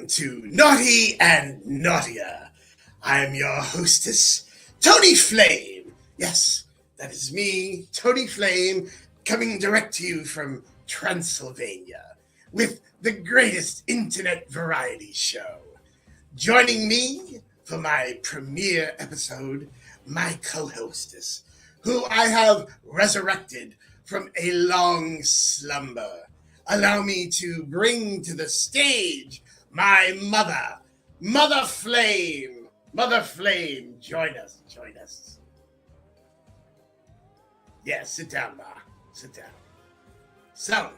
to Naughty and Naughtier. I am your hostess, Toni Flame. Yes, that is me, Toni Flame, coming direct to you from Transylvania with the greatest internet variety show. Joining me for my premiere episode, my co-hostess, who I have resurrected from a long slumber. Allow me to bring to the stage my mother, Mother Flame. Mother Flame, join us. Yeah, sit down, Ma. Sit down. So,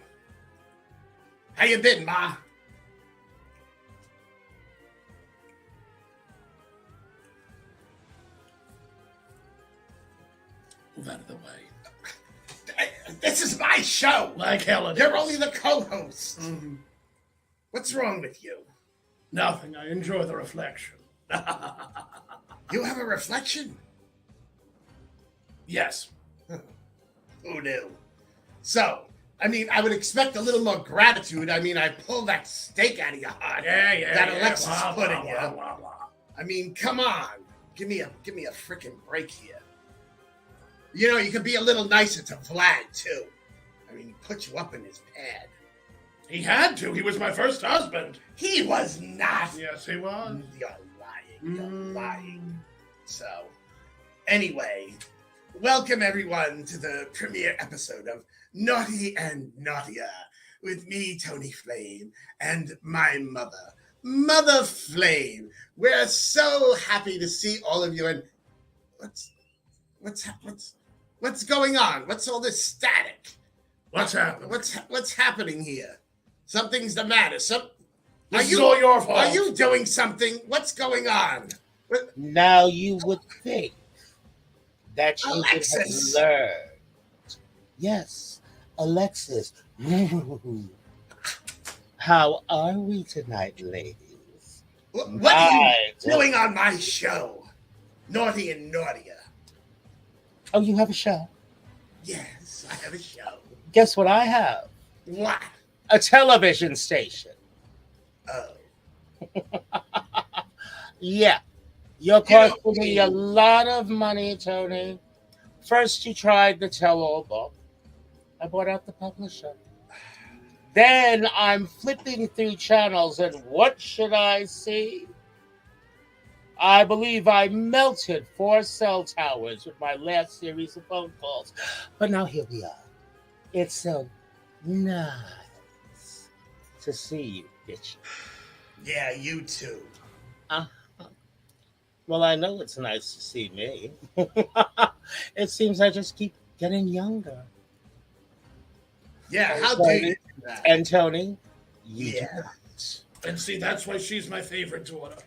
how you been, Ma? Move out of the way. This is my show. Like hell it You're is. only the co-host. Mm-hmm. What's wrong with you? Nothing. I enjoy the reflection. You have a reflection? Yes. Who knew? So, I would expect a little more gratitude. I pulled that steak out of your heart. That Alexis put in you. Come on. Give me a freaking break here. You know, you could be a little nicer to Vlad, too. He put you up in his pad. He had to. He was my first husband. He was not. Yes, he was. You're lying. You're lying. So, anyway, welcome everyone to the premiere episode of Naughty and Naughtier with me, Toni Flame, and my mother, Mother Flame. We're so happy to see all of you. And what's going on? What's all this static? What's happening? What's happening here? Something's the matter. This is all your fault. Are you doing something? What's going on? Now you would think that you Alexis. would have learned. Yes, Alexis. How are we tonight, ladies? What are you doing on my show? Naughty and Naughtier. Oh, you have a show? Yes, I have a show. Guess what I have? What? A television station. Oh. Yeah. You're costing me a lot of money, Toni. First, you tried the tell-all book. I bought out the publisher. Then I'm flipping through channels, and what should I see? I believe I melted 4 cell towers with my last series of phone calls. But now here we are. It's so nice to see you, bitch. Yeah, you too. Well, I know it's nice to see me. It seems I just keep getting younger. Yeah, how do you do that? And Toni, you Yeah. don't. And see, that's why she's my favorite daughter.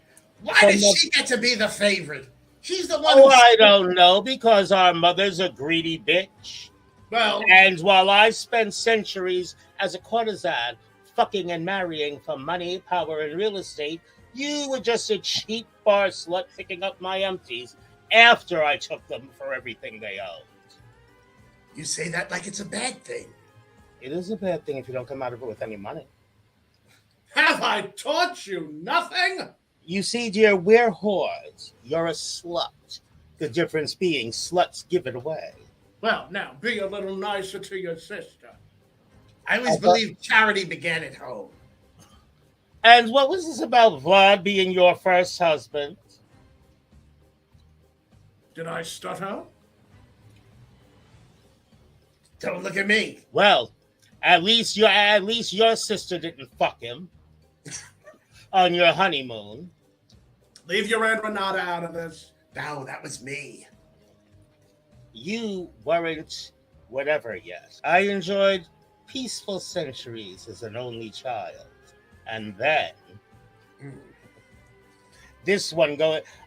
Why does she get to be the favorite? She's the one Oh, I don't know, because our mother's a greedy bitch. Well, And while I spent centuries as a courtesan, fucking and marrying for money, power, and real estate, you were just a cheap bar slut picking up my empties after I took them for everything they owned. You say that like it's a bad thing. It is a bad thing if you don't come out of it with any money. have I taught you nothing? You see, dear, we're whores. You're a slut. The difference being sluts give it away. Well, now, be a little nicer to your sister. I always believed charity began at home. And what was this about Vlad being your first husband? Did I stutter? Don't look at me. Well, at least your sister didn't fuck him on your honeymoon. Leave your Aunt Renata out of this. No, that was me. You weren't whatever yet. I enjoyed peaceful centuries as an only child. And then this one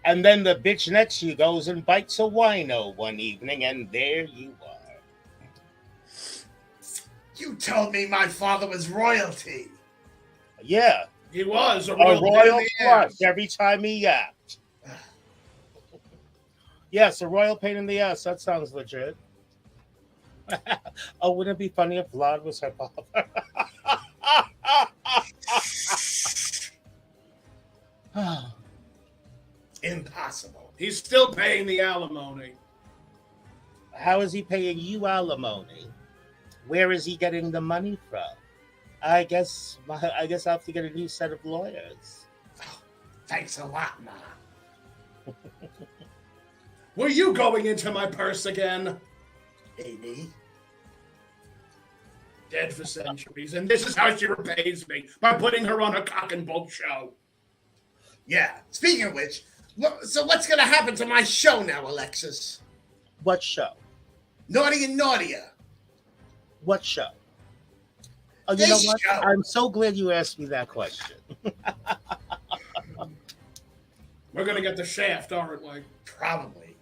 and then the bitch next to you goes and bites a wino one evening, and there you are. You told me my father was royalty. Yeah, He was a a royal royal pain in the flush ass. every time he yapped. Yes, a royal pain in the ass. That sounds legit. Oh, wouldn't it be funny if Vlad was her father? Impossible. He's still paying the alimony. How is he paying you alimony? Where is he getting the money from? I guess I'll have to get a new set of lawyers. Oh, thanks a lot, Ma. Were you going into my purse again? Maybe. Dead for centuries, and this is how she repays me, by putting her on her cock and bull show. Yeah. Speaking of which, so what's going to happen to my show now, Alexis? What show? Naughty and Naughtier. What show? Oh, you This know what? show. I'm so glad you asked me that question. We're gonna get the shaft, aren't we? Probably.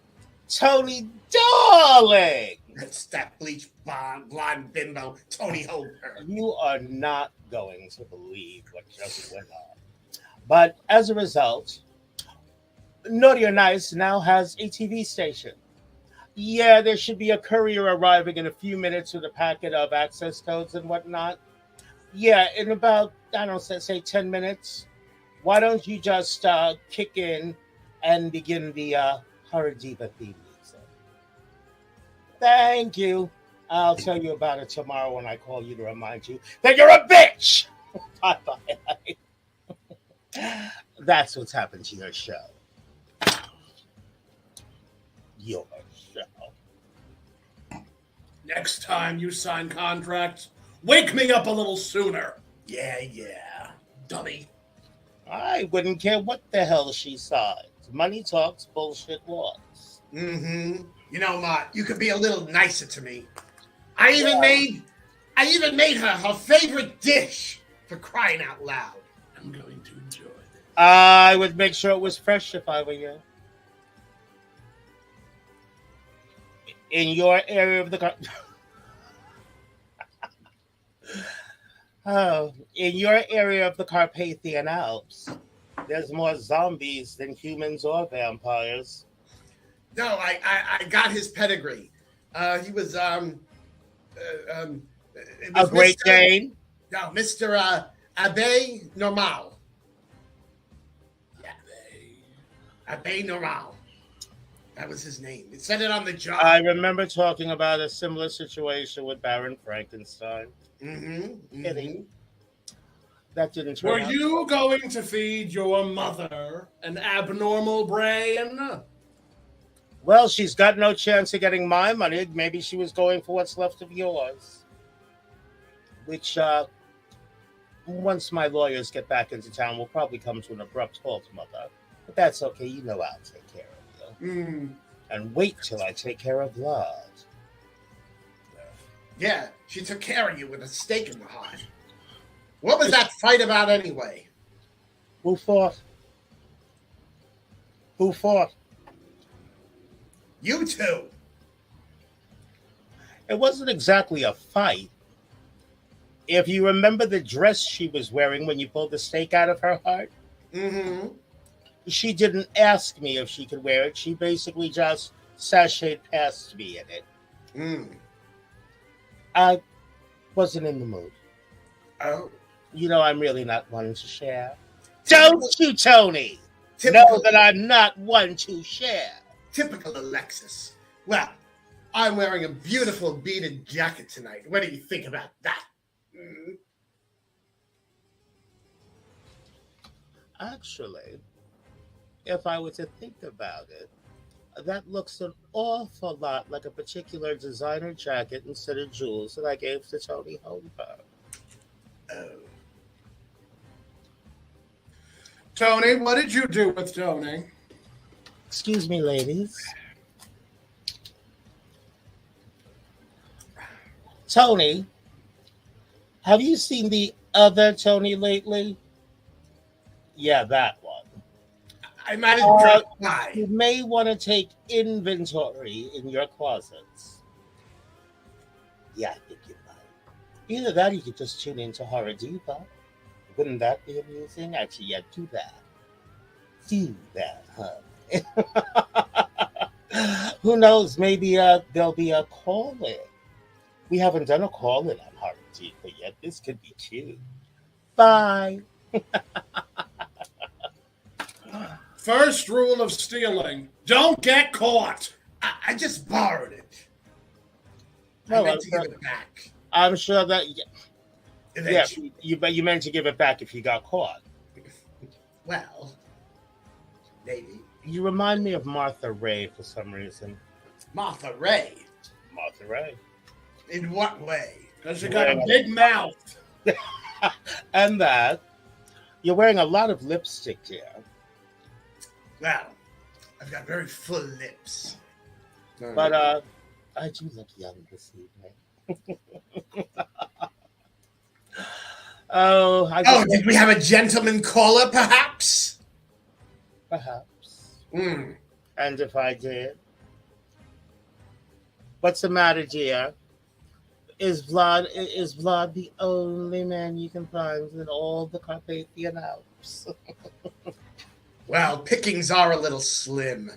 Toni, darling! That's that bleach blonde bimbo, Toni Homeperm. You are not going to believe what just went on. But as a result, Naughty or Nice now has a TV station. Yeah, there should be a courier arriving in a few minutes with a packet of access codes and whatnot. Yeah, in about, I don't know, say 10 minutes. Why don't you just kick in and begin the Horror Diva theme music? Thank you. I'll tell you about it tomorrow when I call you to remind you that you're a bitch. Bye-bye. That's what's happened to your show. Your show. Next time you sign contracts, wake me up a little sooner. Yeah, dummy. I wouldn't care what the hell she signs. Money talks, bullshit walks. Mm-hmm. You know, Ma, you could be a little nicer to me. I even made her favorite dish, for crying out loud. I'm going to enjoy this. I would make sure it was fresh if I were you. In your area of the in your area of the Carpathian Alps, there's more zombies than humans or vampires. No, I got his pedigree. He was it was A Great Mr. Dane. No, Mr. Abbe Normal. Abbe Normal. That was his name. It said it on the job. I remember talking about a similar situation with Baron Frankenstein. Kidding. That didn't turn Were out. you going to feed your mother an abnormal brain? Well, she's got no chance of getting my money. Maybe she was going for what's left of yours. Which, once my lawyers get back into town, will probably come to an abrupt halt, Mother. But that's okay. You know I'll take care of you. And wait till I take care of Lord. Yeah, she took care of you with a stake in the heart. What was that fight about anyway? Who fought? Who fought? You two. It wasn't exactly a fight. If you remember the dress she was wearing when you pulled the stake out of her heart, she didn't ask me if she could wear it. She basically just sashayed past me in it. I wasn't in the mood. Oh. You know, I'm really not one to share. Don't you, Toni? Typical, Know that I'm not one to share. Typical Alexis. Well, I'm wearing a beautiful beaded jacket tonight. What do you think about that? Actually, if I were to think about it, that looks an awful lot like a particular designer jacket and set of jewels that I gave to Toni Homeperm. Oh. Toni, what did you do with Toni? Excuse me, ladies. Toni, have you seen the other Toni lately? Yeah, that one. I might have dropped by. You may want to take inventory in your closets. Yeah, I think you might. Either that or you could just tune into Horror Diva. Wouldn't that be amusing? Actually, yeah, do that. Do that, huh? Who knows? Maybe there'll be a call-in. We haven't done a call-in on Horror Diva yet. This could be cute. Bye. First rule of stealing: don't get caught. I just borrowed it. I Well, meant to give it back. I'm sure that Eventually. you meant to give it back if you got caught. Well, maybe. You remind me of Martha Ray for some reason. Martha Ray. Martha Ray. In what way? Because you got a big mouth. And that you're wearing a lot of lipstick here. Well, I've got very full lips. But I do look young this evening. Did we have a gentleman caller, perhaps? Perhaps. Mm. And if I did, what's the matter, dear? Is Vlad the only man you can find in all the Carpathian Alps? Well, pickings are a little slim.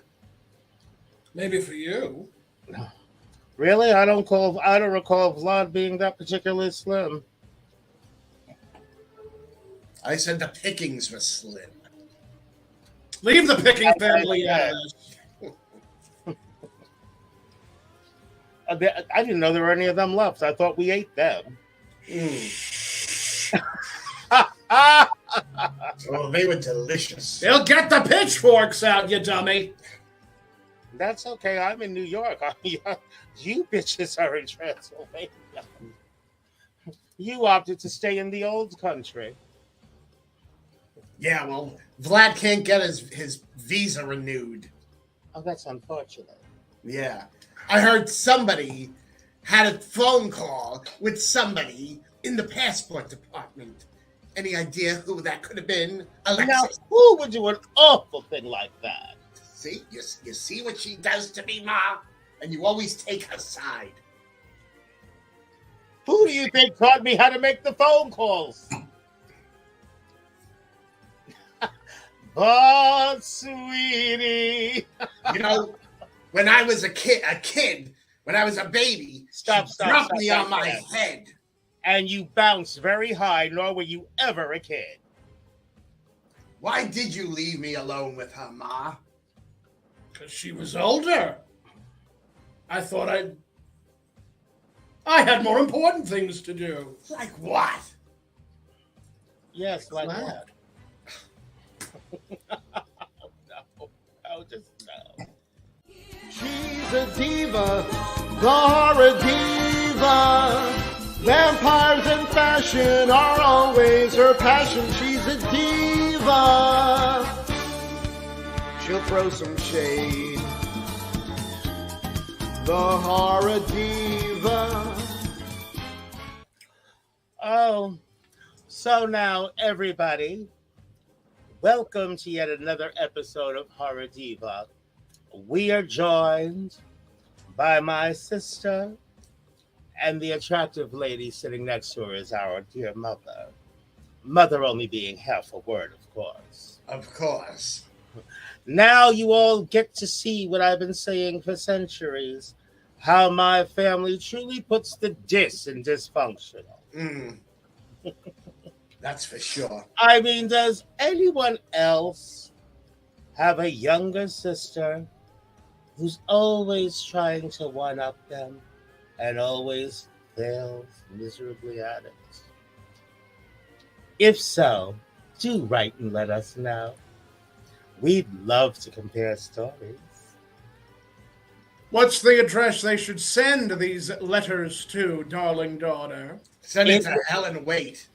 Maybe for you. Really? I don't recall Vlad being that particularly slim. I said the pickings were slim. Leave the picking family out of this. I didn't know there were any of them left. I thought we ate them. Mm. Oh, they were delicious. They'll get the pitchforks out, you dummy. That's okay. I'm in New York. You bitches are in Transylvania. You opted to stay in the old country. Yeah, well, Vlad can't get his visa renewed. Oh, that's unfortunate. Yeah. I heard somebody had a phone call with somebody in the passport department. Any idea who that could have been? Alexis. Now, who would do an awful thing like that? See? You see what she does to me, Ma? And you always take her side. Who do you think taught me how to make the phone calls? But, sweetie. You know, when I was a kid, when I was a baby, she dropped me on my head. And you bounced very high, nor were you ever a kid. Why did you leave me alone with her, Ma? Because she was older. I thought I had more important things to do. Like what? Yes, like what? No, just no. She's a diva, the horror diva. Vampires and fashion are always her passion. She's a diva. She'll throw some shade. The horror diva. Oh, so now everybody, welcome to yet another episode of Horror Diva. We are joined by my sister, and the attractive lady sitting next to her is our dear mother. Mother only being half a word, of course. Of course. Now you all get to see what I've been saying for centuries, how my family truly puts the dis in dysfunctional. Mm. That's for sure. I mean, does anyone else have a younger sister who's always trying to one-up them and always fails miserably at it? If so, do write and let us know. We'd love to compare stories. What's the address they should send these letters to, darling daughter? Send it to Helen Waite.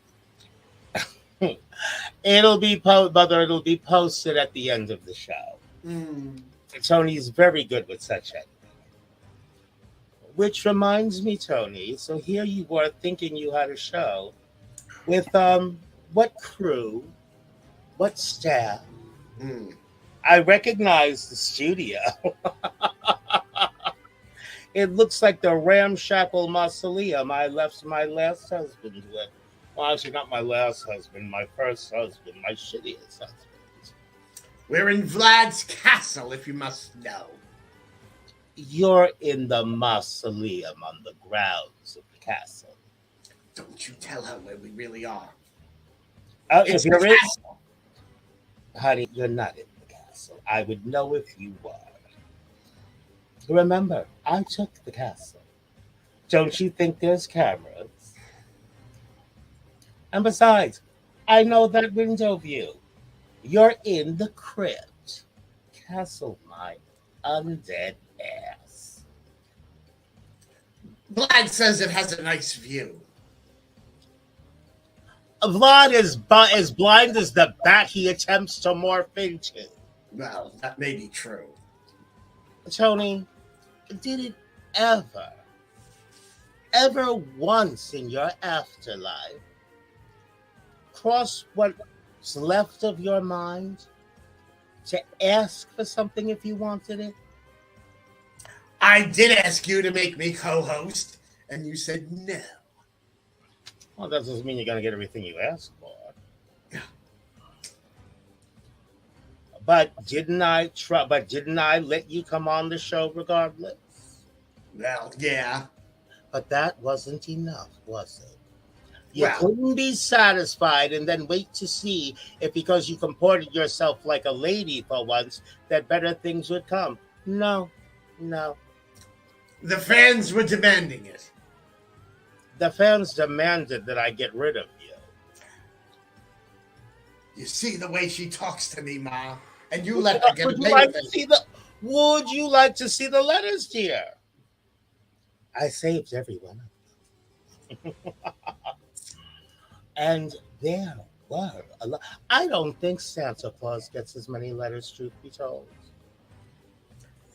It'll be posted at the end of the show. Mm. Tony's very good with such editing. Which reminds me, Toni, so here you were thinking you had a show with what crew, what staff? Mm. I recognize the studio. It looks like the ramshackle mausoleum I left my last husband with. Well, actually, not my last husband, my first husband, my shittiest husband. We're in Vlad's castle, if you must know. You're in the mausoleum on the grounds of the castle. Don't you tell her where we really are. If you're in, honey, you're not in the castle. castle. I would know if you were. Remember, I took the castle. Don't you think there's cameras? And besides, I know that window view. You're in the crypt. Castle my undead ass. Vlad says it has a nice view. Vlad is as blind as the bat he attempts to morph into. Well, that may be true. Toni, did it ever once in your afterlife cross what's left of your mind to ask for something if you wanted it? I did ask you to make me co-host, and you said no. Well, that doesn't mean you're going to get everything you asked for. But didn't I let you come on the show regardless? Well, yeah. But that wasn't enough, was it? You couldn't be satisfied and then wait to see if because you comported yourself like a lady for once, that better things would come. No. The fans were demanding it. The fans demanded that I get rid of you. You see the way she talks to me, Ma, and you let her get Would you like to see the letters, dear? I saved every one of them. And there were a lot. I don't think Santa Claus gets as many letters, truth be told.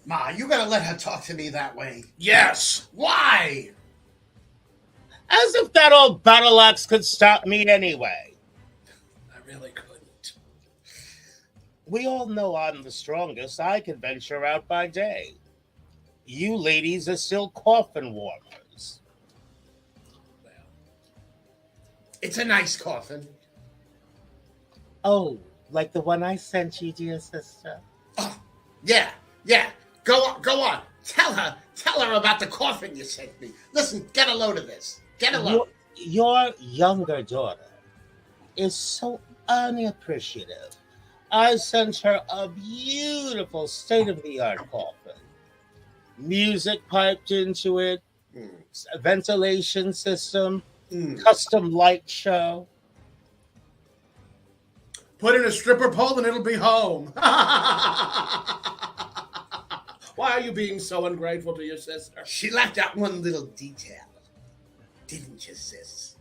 Ma, you gotta let her talk to me that way. Yes. Why? As if that old battle axe could stop me anyway. I really couldn't. We all know I'm the strongest. I can venture out by day. You ladies are still coffin warmers. Well, it's a nice coffin. Oh, like the one I sent you, dear sister. Oh, yeah. Go on. Tell her about the coffin you sent me. Listen, get a load of this. Get a load. Your younger daughter is so unappreciative. I sent her a beautiful state-of-the-art coffin. Music piped into it, ventilation system, custom light show. put in a stripper pole and it'll be home. Why are you being so ungrateful to your sister? She left out one little detail. Didn't you, sis?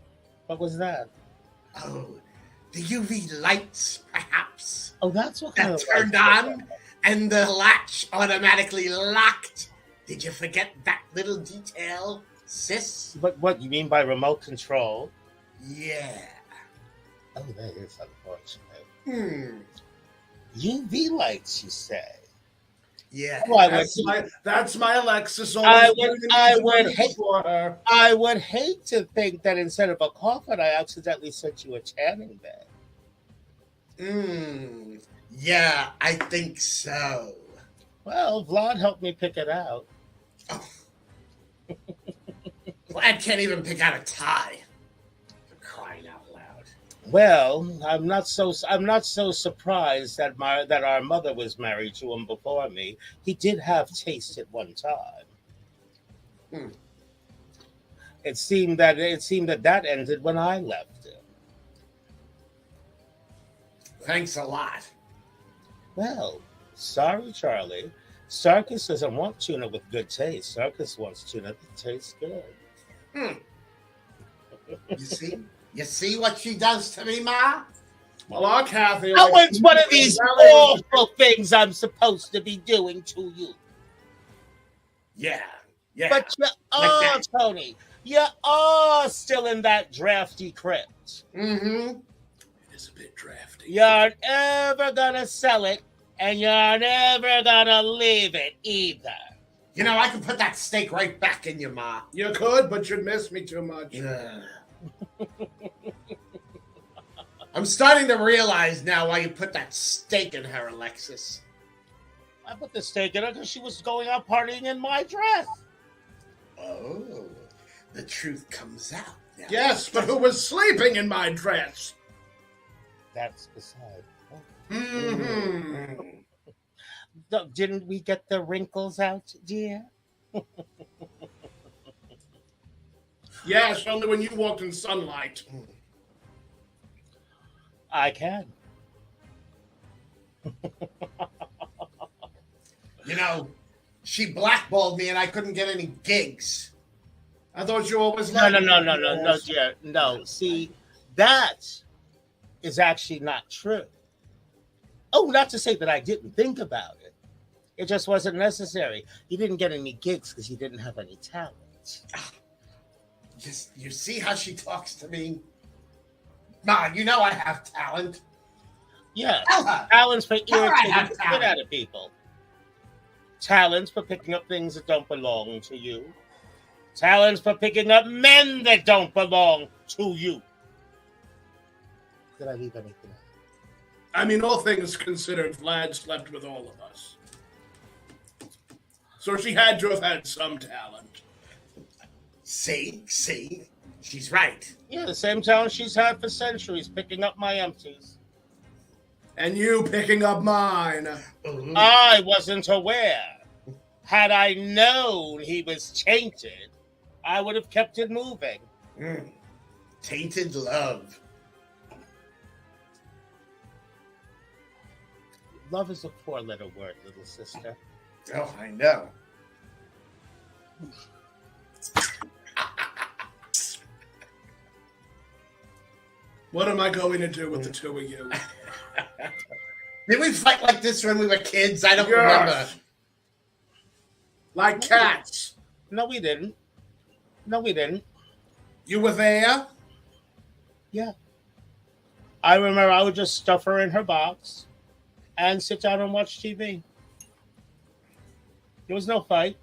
What was that? Oh, the UV lights, perhaps. Oh, that's what kind That of turned on and the latch automatically locked. Did you forget that little detail, sis? What you mean by remote control? Yeah. Oh, that is unfortunate. UV lights, you say? Yeah. Oh, That's my Alexis. I would hate to think that instead of a coffin, I accidentally sent you a tanning bed. Yeah, I think so. Well, Vlad helped me pick it out. Oh. Vlad can't even pick out a tie. For crying out loud. Well, I'm not so surprised that our mother was married to him before me. He did have taste at one time. It seemed that ended when I left him. Thanks a lot. Well, sorry, Charlie. Sarkis doesn't want tuna with good taste. Sarkis wants tuna that tastes good. You see what she does to me, Ma? Well, our Kathy. It's one of these awful things I'm supposed to be doing to you. Yeah. But you are, Toni. You are still in that drafty crypt. It is a bit drafty. You're never gonna sell it, and you're never gonna leave it either. You know, I can put that steak right back in you, Ma. You could, but you'd miss me too much. I'm starting to realize now why you put that steak in her, Alexis. I put the steak in her because she was going out partying in my dress. Oh, the truth comes out now. Yes, but who was sleeping in my dress? That's beside. Didn't we get the wrinkles out, dear? Yes, only when you walked in sunlight. I can. You know, she blackballed me and I couldn't get any gigs. I thought you always No, liked no, dear. No, see, that is actually not true. Oh, not to say that I didn't think about it. It just wasn't necessary. You didn't get any gigs because you didn't have any talent. Just, you see how she talks to me? Ma, you know I have talent. Yeah, Tell her. talents for Tell her I irritating have the shit talent. out of people. Talents for picking up things that don't belong to you. Talents for picking up men that don't belong to you. Did I leave anything out? I mean, all things considered, Vlad slept with all of us. So she had to have had some talent. See, she's right. Yeah, the same talent she's had for centuries, picking up my empties. And you picking up mine. Ooh. I wasn't aware. Had I known he was tainted, I would have kept it moving. Tainted love. Love is a four-letter word, little sister. Oh, I know. What am I going to do with the two of you? Did we fight like this when we were kids? I don't Yes. remember. Like cats. No, we didn't. No, we didn't. You were there? Yeah. I remember I would just stuff her in her box and sit down and watch TV. There was no fight.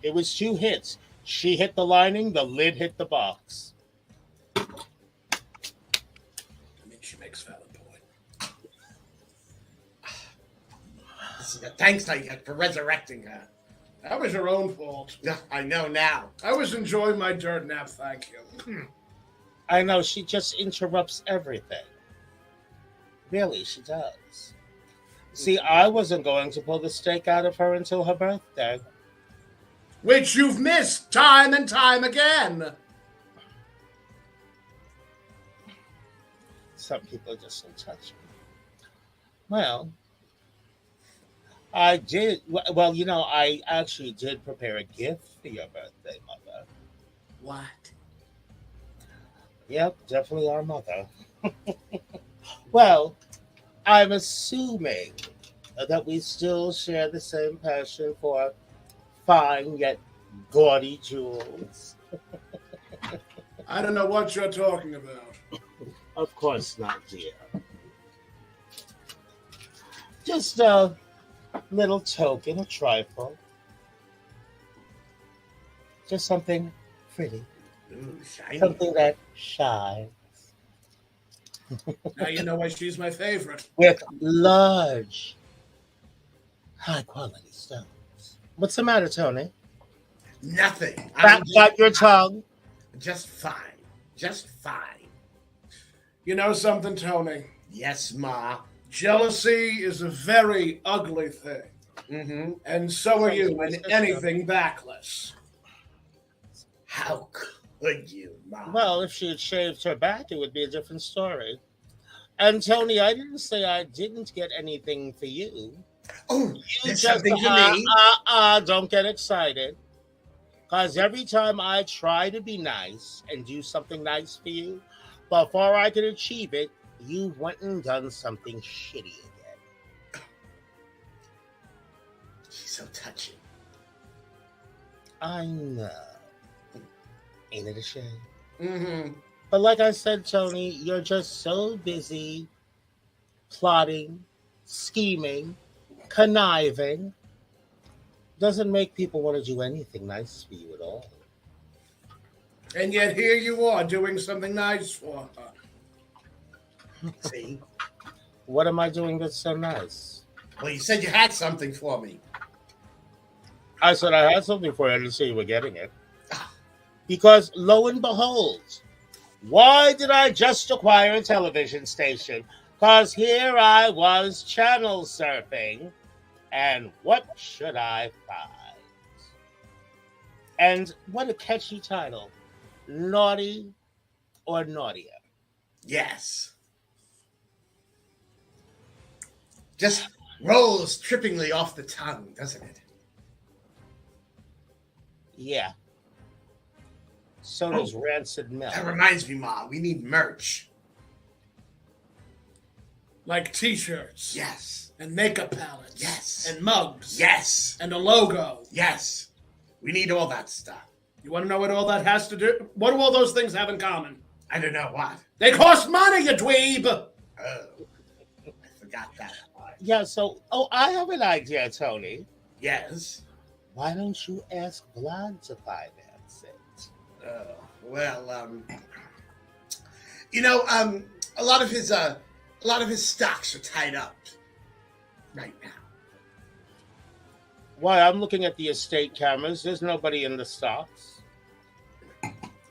It was two hits. She hit the lining, the lid hit the box. I mean, she makes valid point. Thanks, Nightcat, for resurrecting her. That was your own fault. Yeah, I know now. I was enjoying my dirt nap, thank you. I know, she just interrupts everything. Really, she does. See, I wasn't going to pull the steak out of her until her birthday. Which you've missed time and time again. Some people are just so touchy. Well, I did. Well, you know, I actually did prepare a gift for your birthday, Mother. What? Yep, definitely our mother. Well, I'm assuming that we still share the same passion for fine yet gaudy jewels. I don't know what you're talking about. Of course not, dear. Just a little token, a trifle. Just something pretty. Ooh, shiny. Something that shines. Now you know why she's my favorite. With large, high-quality stones. What's the matter, Tony? Nothing. Got your tongue? Just fine. Just fine. You know something, Tony? Yes, Ma. Jealousy is a very ugly thing. Mm-hmm. And so are you in anything backless. How could you, Ma? Well, if she had shaved her back, it would be a different story. And Tony, I didn't say I didn't get anything for you. Oh, You there's just something for me. don't get excited. Because every time I try to be nice and do something nice for you, before I could achieve it, you went and done something shitty again. She's so touching. I know. Ain't it a shame? Mm-hmm. But like I said, Tony, you're just so busy plotting, scheming, conniving. Doesn't make people want to do anything nice for you at all. And yet here you are doing something nice for her. See? What am I doing that's so nice? Well, you said you had something for me. I said I had something for you. I didn't say you were getting it. Because lo and behold, why did I just acquire a television station? 'Cause here I was channel surfing, and what should I find? And what a catchy title. Naughty or Naughtier. Yes. Just rolls trippingly off the tongue, doesn't it? Yeah. So does rancid milk. That reminds me, Ma, we need merch. Like T-shirts. Yes. And makeup palettes. Yes. And mugs. Yes. And a logo. Yes. We need all that stuff. You want to know what all that has to do? What do all those things have in common? I don't know what. They cost money, you dweeb! Oh, I forgot that part. Yeah, so, I have an idea, Tony. Yes. Why don't you ask Vlad to finance it? Oh, well, you know, a lot of his stocks are tied up right now. Why, I'm looking at the estate cameras. There's nobody in the stocks.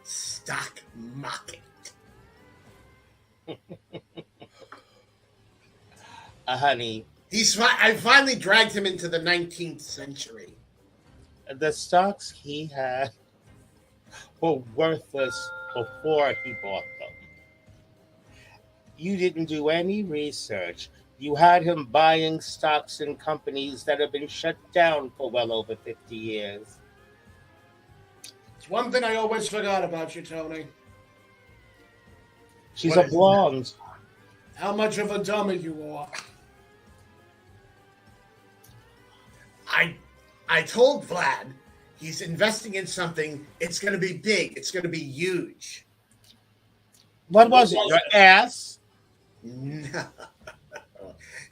Stock market. Honey, I finally dragged him into the 19th century. the stocks he had were worthless before he bought them. You didn't do any research. You had him buying stocks in companies that have been shut down for well over 50 years. It's one thing I always forgot about you, Tony. She's What a is blonde. How much of a dummy you are. I told Vlad he's investing in something. It's going to be big. It's going to be huge. What was it? Your ass? No.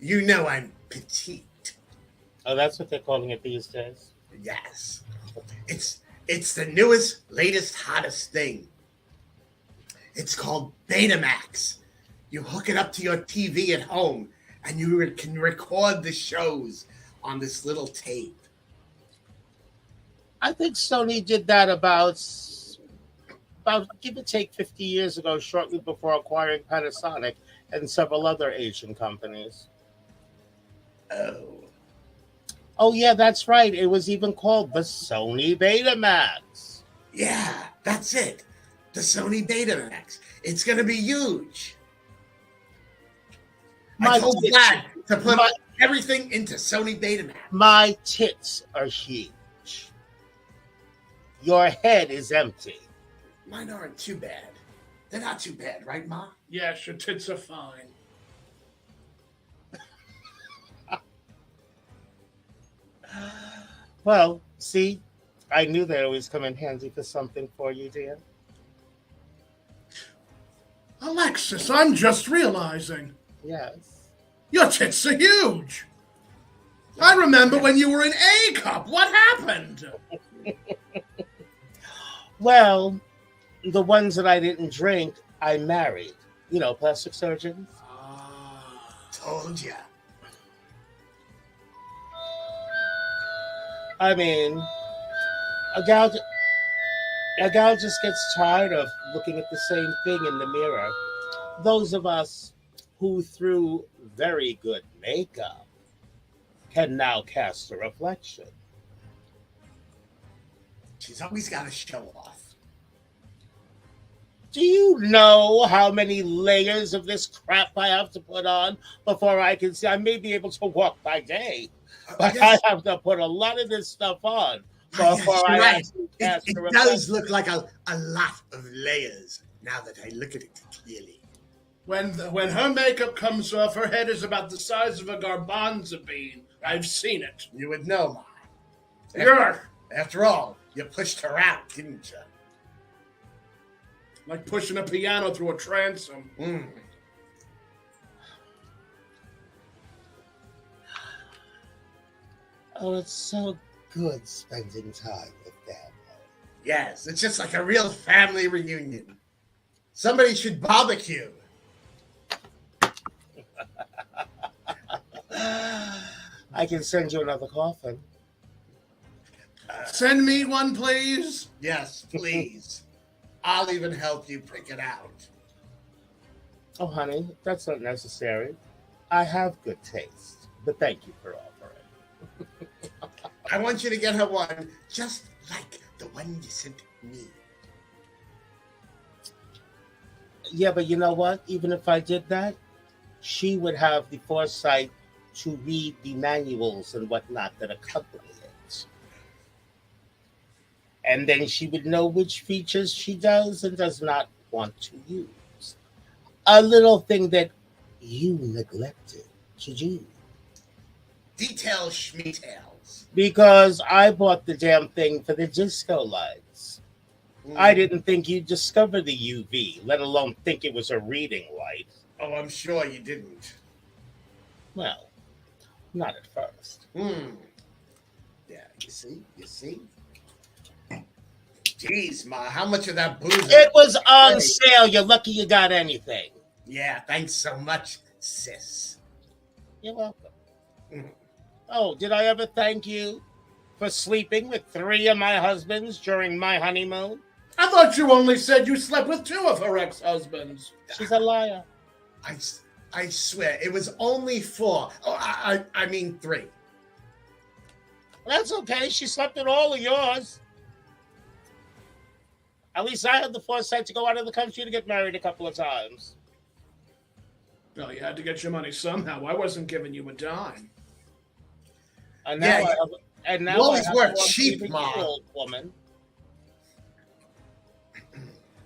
You know I'm petite. Oh, that's what they're calling it these days. Yes. It's the newest, latest, hottest thing. It's called Betamax. You hook it up to your TV at home, and you can record the shows on this little tape. I think Sony did that about give or take 50 years ago, shortly before acquiring Panasonic and several other Asian companies. Oh. Oh, yeah, that's right. It was even called the Sony Betamax. Yeah, that's it. The Sony Betamax. It's going to be huge. I told Vlad to put everything into Sony Betamax. My tits are huge. Your head is empty. Mine aren't too bad. They're not too bad, right, Ma? Yes, your tits are fine. Well, see, I knew they'd always come in handy for something for you, dear. Alexis, I'm just realizing. Yes. Your tits are huge. I remember when you were in A Cup. What happened? Well, the ones that I didn't drink, I married. You know, plastic surgeons. Told ya. I mean, a gal just gets tired of looking at the same thing in the mirror. Those of us who, through very good makeup, can now cast a reflection. She's always got to show off. Do you know how many layers of this crap I have to put on before I can see? I may be able to walk by day, but Yes. I have to put a lot of this stuff on Yes, before you're I right. actually cast It a does reflection. look like a lot of layers now that I look at it clearly. When her makeup comes off, her head is about the size of a garbanzo bean. I've seen it. You would know, Ma. You're After all, you pushed her out, didn't you? like pushing a piano through a transom. Mm. Oh, it's so good spending time with them. Yes, it's just like a real family reunion. Somebody should barbecue. I can send you another coffin. Send me one, please. Yes, please. I'll even help you pick it out. Oh, honey, that's not necessary. I have good taste, but thank you for offering. I want you to get her one just like the one you sent me. Yeah, but you know what? Even if I did that, she would have the foresight to read the manuals and whatnot that accompany it. And then she would know which features she does and does not want to use. A little thing that you neglected to do. Details schmetails. Because I bought the damn thing for the disco lights. I didn't think you'd discover the UV, let alone think it was a reading light. Oh, I'm sure you didn't. Well, not at first. Yeah, you see? Jeez, Ma, how much of that booze? It was on sale. You're lucky you got anything. Yeah, thanks so much, sis. You're welcome. Oh, did I ever thank you for sleeping with 3 of my husbands during my honeymoon? I thought you only said you slept with 2 of her ex-husbands. She's a liar. I swear, it was only 4. Oh, I mean 3. That's okay. She slept with all of yours. At least I had the foresight to go out of the country to get married a couple of times. No, you had to get your money somehow. I wasn't giving you a dime. And now Yeah, you always work one cheap, even Ma. old woman.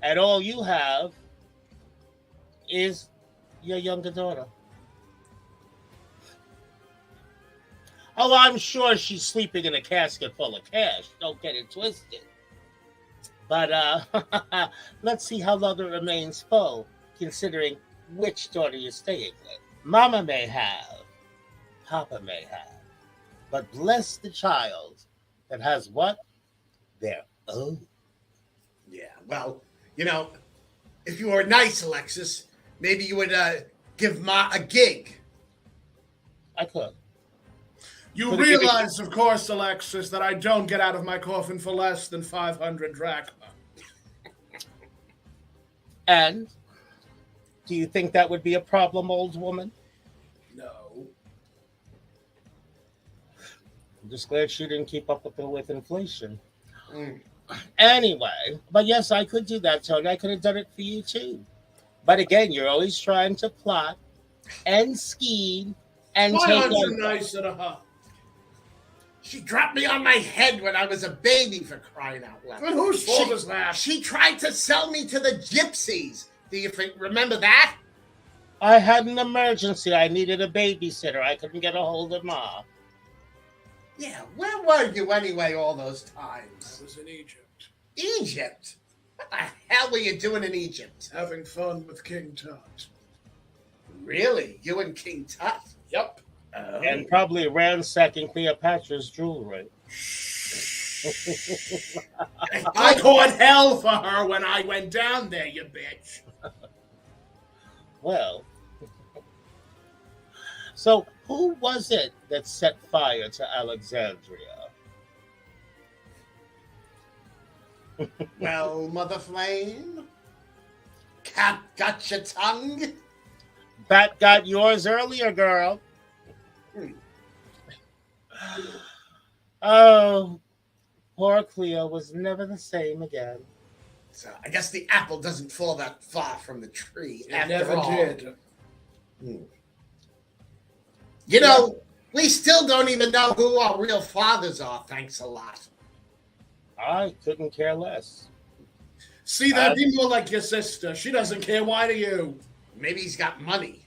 And all you have is your younger daughter. Oh, I'm sure she's sleeping in a casket full of cash. Don't get it twisted. But let's see how long it remains full, considering which daughter you're staying with. Mama may have, Papa may have, but bless the child that has what? Their own. Yeah, well, if you were nice, Alexis, maybe you would give Ma a gig. I could. You realize, of course, Alexis, that I don't get out of my coffin for less than 500 drachma. And do you think that would be a problem, old woman? No. I'm just glad she didn't keep up with inflation. Anyway, but yes, I could do that, Tony. I could have done it for you too. But again, you're always trying to plot and scheme and Why take aren't you over. nice at a hug? She dropped me on my head when I was a baby, for crying out loud. And whose fault is that? She tried to sell me to the gypsies. Do you remember that? I had an emergency. I needed a babysitter. I couldn't get a hold of Ma. Yeah, where were you anyway all those times? I was in Egypt. Egypt? What the hell were you doing in Egypt? Having fun with King Tut. Really? You and King Tut? Yep. Oh. And probably ransacking Cleopatra's jewelry. I caught hell for her when I went down there, you bitch. Well, so who was it that set fire to Alexandria? Well, Mother Flame, Catt got your tongue? Bat got yours earlier, girl. Oh, poor Cleo was never the same again. So I guess the apple doesn't fall that far from the tree. It never did. We still don't even know who our real fathers are, thanks a lot. I couldn't care less. See, that'd be more like your sister. She doesn't care. Why do you? Maybe he's got money.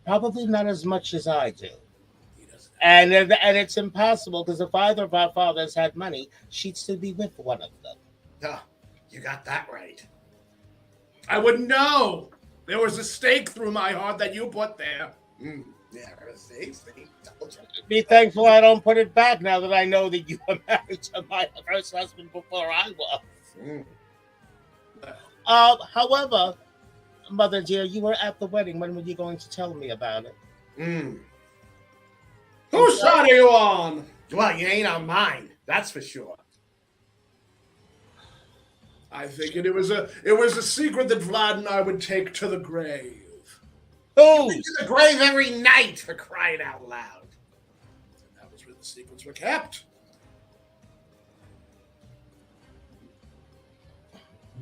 Probably not as much as I do. And it's impossible, because if either of our fathers had money, she'd still be with one of them. You got that right. I wouldn't know. There was a stake through my heart that you put there. Yeah, see? Be thankful I don't put it back now that I know that you were married to my first husband before I was. However, Mother dear, you were at the wedding. When were you going to tell me about it? Whose side are you on? Well, you ain't on mine, that's for sure. I figured it was a secret that Vlad and I would take to the grave. Who? To the grave every night, for crying out loud. And that was where the secrets were kept.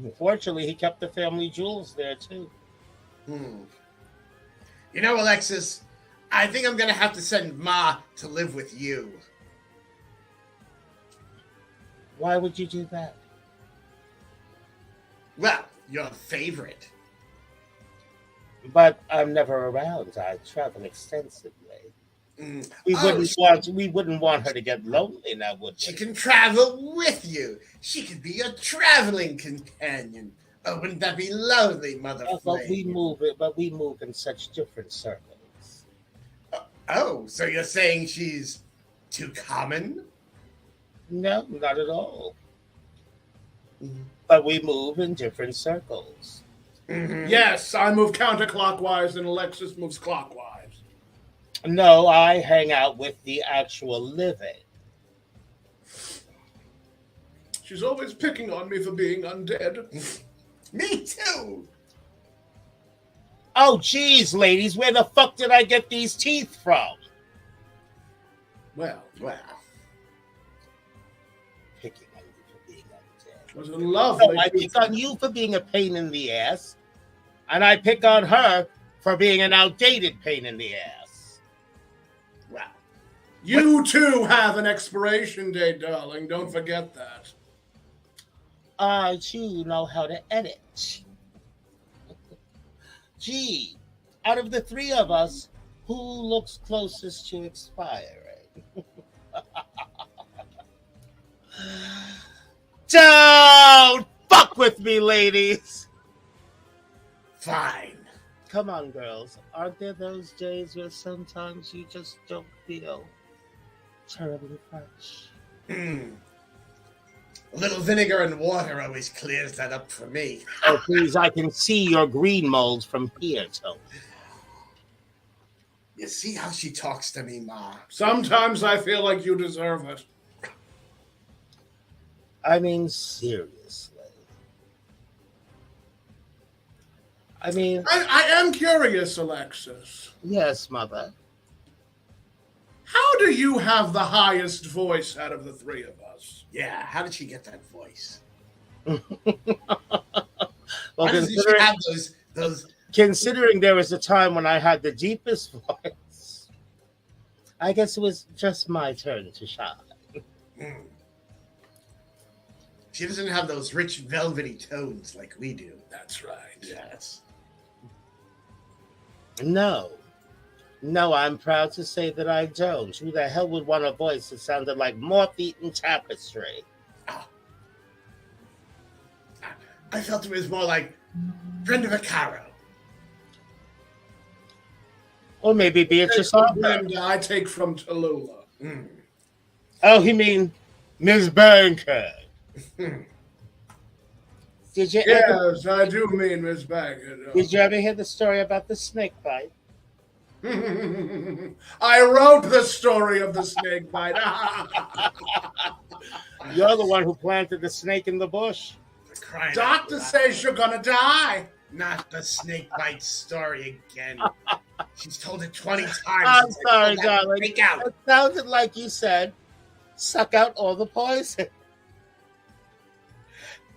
Unfortunately, he kept the family jewels there, too. You know, Alexis, I think I'm going to have to send Ma to live with you. Why would you do that? Well, your favorite. But I'm never around. I travel extensively. We wouldn't want her to get lonely now, would we? She can travel with you. She could be your traveling companion. Oh, wouldn't that be lovely, Mother But Flame? we move in such different circles. Oh, so you're saying she's too common? No, not at all. But we move in different circles. Yes, I move counterclockwise and Alexis moves clockwise. No, I hang out with the actual living. She's always picking on me for being undead. Me too. Oh, geez, ladies, where the fuck did I get these teeth from? Well, Picking on you for being undead. it was a lovely. No, I pick on you for being a pain in the ass, and I pick on her for being an outdated pain in the ass. Wow. You too have an expiration date, darling. Don't forget that. I too know how to edit. Gee, out of the three of us, who looks closest to expiring? Don't fuck with me, ladies. Fine. Come on, girls. Aren't there those days where sometimes you just don't feel terribly fresh? A little vinegar and water always clears that up for me. Oh, please, I can see your green mold from here, Toni. You see how she talks to me, Ma? Sometimes I feel like you deserve it. I mean, seriously. I mean, I am curious, Alexis. yes, Mother. How do you have the highest voice out of the three of us? Yeah, how did she get that voice? Well, Why doesn't she have those? considering there was a time when I had the deepest voice, I guess it was just my turn to shine. She doesn't have those rich, velvety tones like we do. That's right. Yes. No, I'm proud to say that I don't. Who the hell would want a voice that sounded like moth-eaten tapestry? I felt it was more like Brenda Vaccaro. Or maybe Beatrice Harper. Brenda, I take from Tallulah. Oh, you mean Ms. Bankhead? Did you ever, Yes, I do mean Miss Baggett. did you ever hear the story about the snake bite? I wrote the story of the snake bite. You're the one who planted the snake in the bush. Doctor says you're gonna die. Not the snake bite story again. She's told it 20 times. I'm since I sorry, told that to darling. break out. It sounded like you said, suck out all the poison.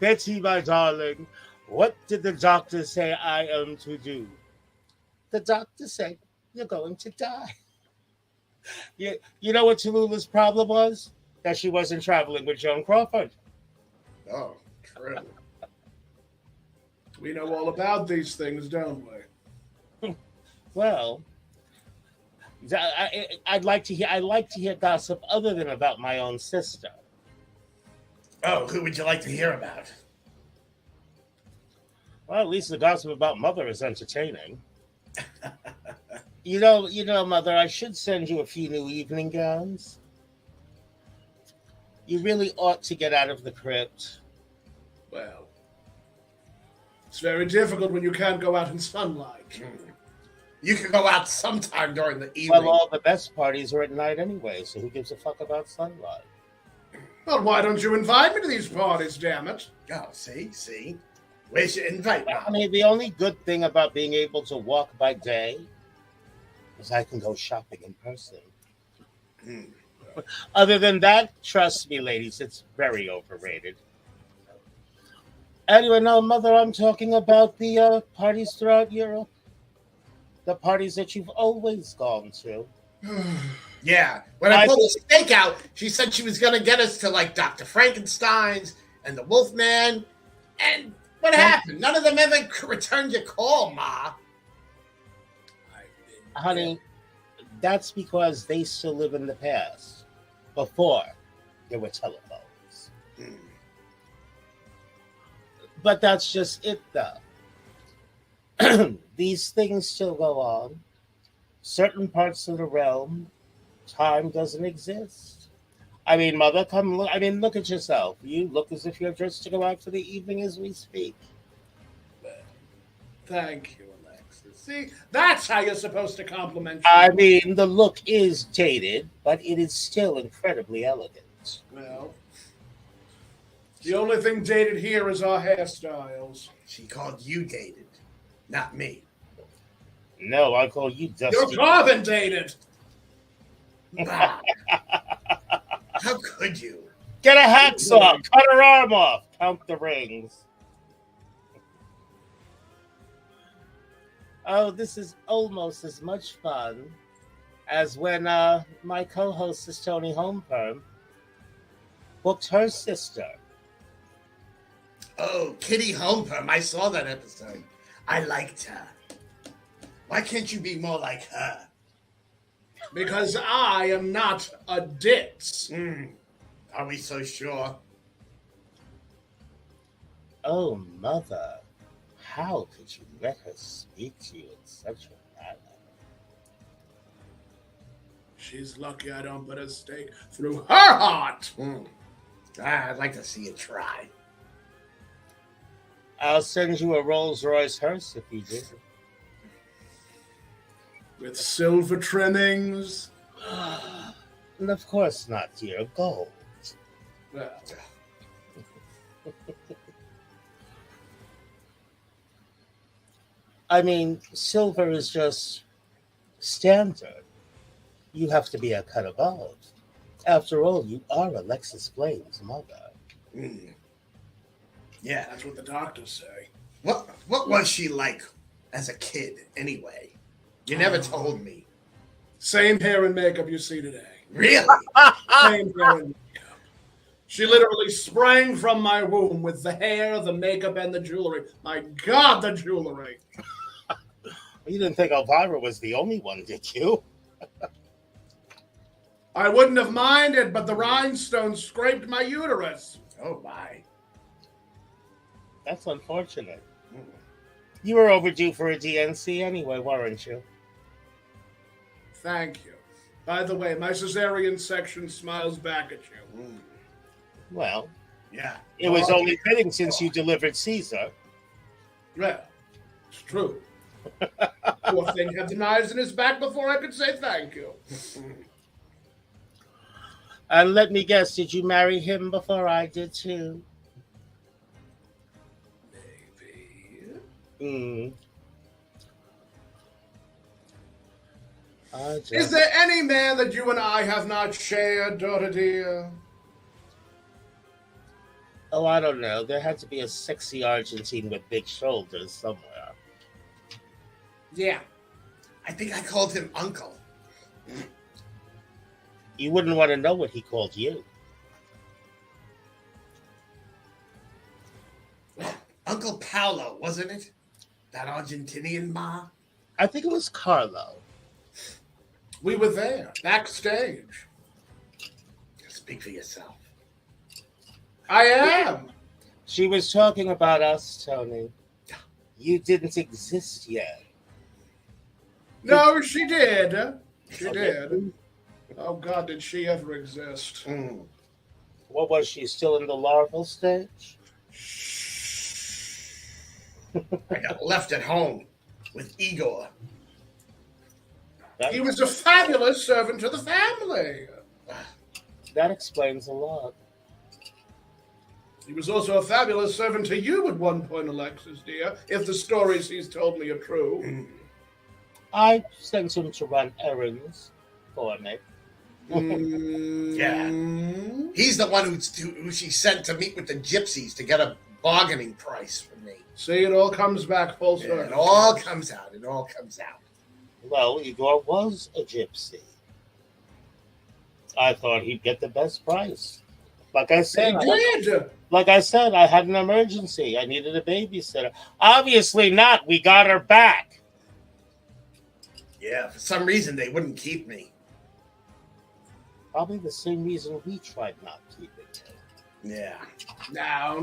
Betty, my darling, what did the doctor say I am to do? The doctor said, you're going to die. You know what Tallulah's problem was? That she wasn't traveling with Joan Crawford. Oh, true. We know all about these things, don't we? Well, I'd like to hear gossip other than about my own sister. Oh, who would you like to hear about? Well, at least the gossip about Mother is entertaining. You know, Mother, I should send you a few new evening gowns. You really ought to get out of the crypt. Well, it's very difficult when you can't go out in sunlight. You can go out sometime during the evening. Well, all the best parties are at night anyway, so who gives a fuck about sunlight? Well, why don't you invite me to these parties, damn it? Oh, see? Where's your invite, I Mom? mean, the only good thing about being able to walk by day is I can go shopping in person. Hmm. Other than that, trust me, ladies, it's very overrated. Anyway, no, Mother, I'm talking about the parties throughout Europe. The parties that you've always gone to. Yeah, when I pulled the steak out, she said she was going to get us to, like, Dr. Frankenstein's and the Wolfman. And what happened? None of them ever returned your call, Ma. Honey, that's because they still live in the past, before there were telephones. Hmm. But that's just it, though. These things still go on. Certain parts of the realm, time doesn't exist. I mean, Mother, come look. I mean, look at yourself. You look as if you're dressed to go out for the evening as we speak. Thank you, Alexis. See, that's how you're supposed to compliment you. I mean, the look is dated, but it is still incredibly elegant. Well, the only thing dated here is our hairstyles. She called you dated, not me. No, I call you You're Dusty. carbon dated. Bah. How could you? Get a hacksaw, cut her arm off, count the rings. Oh, this is almost as much fun as when my co-hostess Toni Homeperm booked her sister. Oh, Kitty Homeperm. I saw that episode. I liked her. Why can't you be more like her? Because I am not a ditz. Are we so sure? Oh, Mother, how could you let her speak to you in such a manner? She's lucky I don't put a stake through her heart. I'd like to see you try. I'll send you a Rolls-Royce hearse if you do. With silver trimmings. And of course not, dear. Gold. Well, I mean, silver is just standard. You have to be a cut above. After all, you are Alexis Flame's mother. Yeah. that's what the doctors say. What was she like as a kid, anyway? You never told me. Same hair and makeup you see today. Really? Same hair and makeup. She literally sprang from my womb with the hair, the makeup, and the jewelry. My God, the jewelry. You didn't think Elvira was the only one, did you? I wouldn't have minded, but the rhinestone scraped my uterus. Oh, my. That's unfortunate. You were overdue for a DNC anyway, weren't you? Thank you. By the way, my cesarean section smiles back at you. Well, Yeah. it was only fitting since you delivered Caesar. Yeah, it's true. Poor thing had the knives in his back before I could say thank you. And let me guess, did you marry him before I did too? Maybe. Just... Is there any man that you and I have not shared, daughter dear? Oh, I don't know. There had to be a sexy Argentine with big shoulders somewhere. Yeah. I think I called him Uncle. You wouldn't want to know what he called you. Well, Uncle Paolo, wasn't it? That Argentinian ma? I think it was Carlo. We were there, backstage. Speak for yourself. I am. She was talking about us, Tony. You didn't exist yet. No, she did. She did. Oh, God, did she ever exist? What was she, still in the larval stage? I got left at home with Igor. He was a fabulous servant to the family. That explains a lot. He was also a fabulous servant to you at one point, Alexis, dear, if the stories he's told me are true. I sent him to run errands for me. Yeah. He's the one who she sent to meet with the gypsies to get a bargaining price from me. See, it all comes back full circle. It all comes out. It all comes out. Well, Igor was a gypsy. I thought he'd get the best price. Like I said, I had an emergency. I needed a babysitter. Obviously not. We got her back. Yeah, for some reason they wouldn't keep me. Probably the same reason we tried not keeping her. Yeah. Now.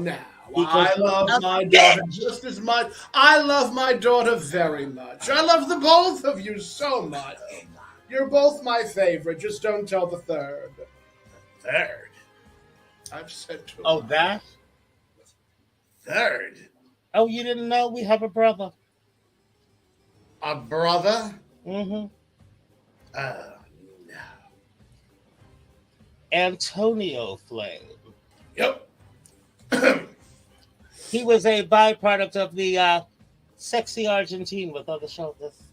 Because I love my daughter just as much. I love my daughter very much. I love the both of you so much. You're both my favorite. Just don't tell the third. Third? I've said too Oh, much. that? Third? Oh, you didn't know we have a brother? A brother? Mm-hmm. No. Antonio Flame. Yep. He was a byproduct of the sexy Argentine with other shoulders.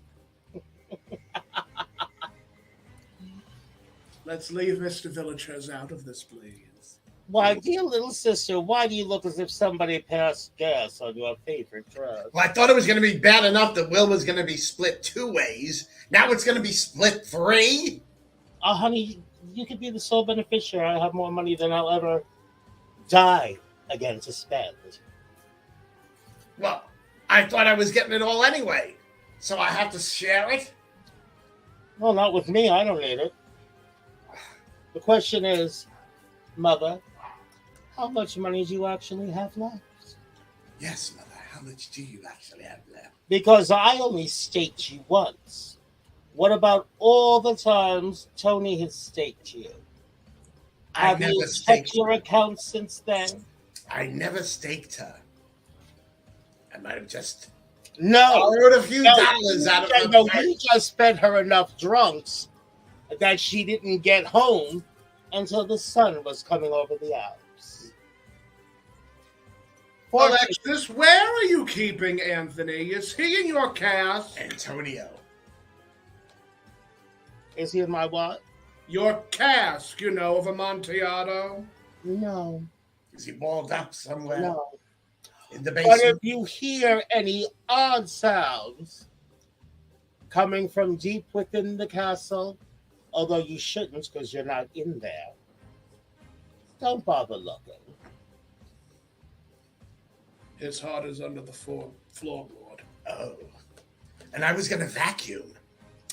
Let's leave Mr. Villagers out of this, please. Why, dear little sister, why do you look as if somebody passed gas on your favorite drug? Well, I thought it was going to be bad enough that Will was going to be split 2 ways. Now it's going to be split 3? Oh, honey, you could be the sole beneficiary. I have more money than I'll ever die again to spend. Well, I thought I was getting it all anyway. So I have to share it? Well, not with me. I don't need it. The question is, Mother, how much money do you actually have left? Yes, Mother. How much do you actually have left? Because I only staked you once. What about all the times Toni has staked you? Have you checked your account since then? I never staked her. I might have just borrowed a few dollars out of her. No, you just spent her enough drunks that she didn't get home until the sun was coming over the Alps. Alexis, where are you keeping Anthony? Is he in your cast? Antonio. Is he in my what? Your cask, of Amontillado? No. Is he balled up somewhere? No. In the basement? But if you hear any odd sounds coming from deep within the castle, although you shouldn't because you're not in there, don't bother looking. His heart is under the floorboard. Oh. And I was going to vacuum.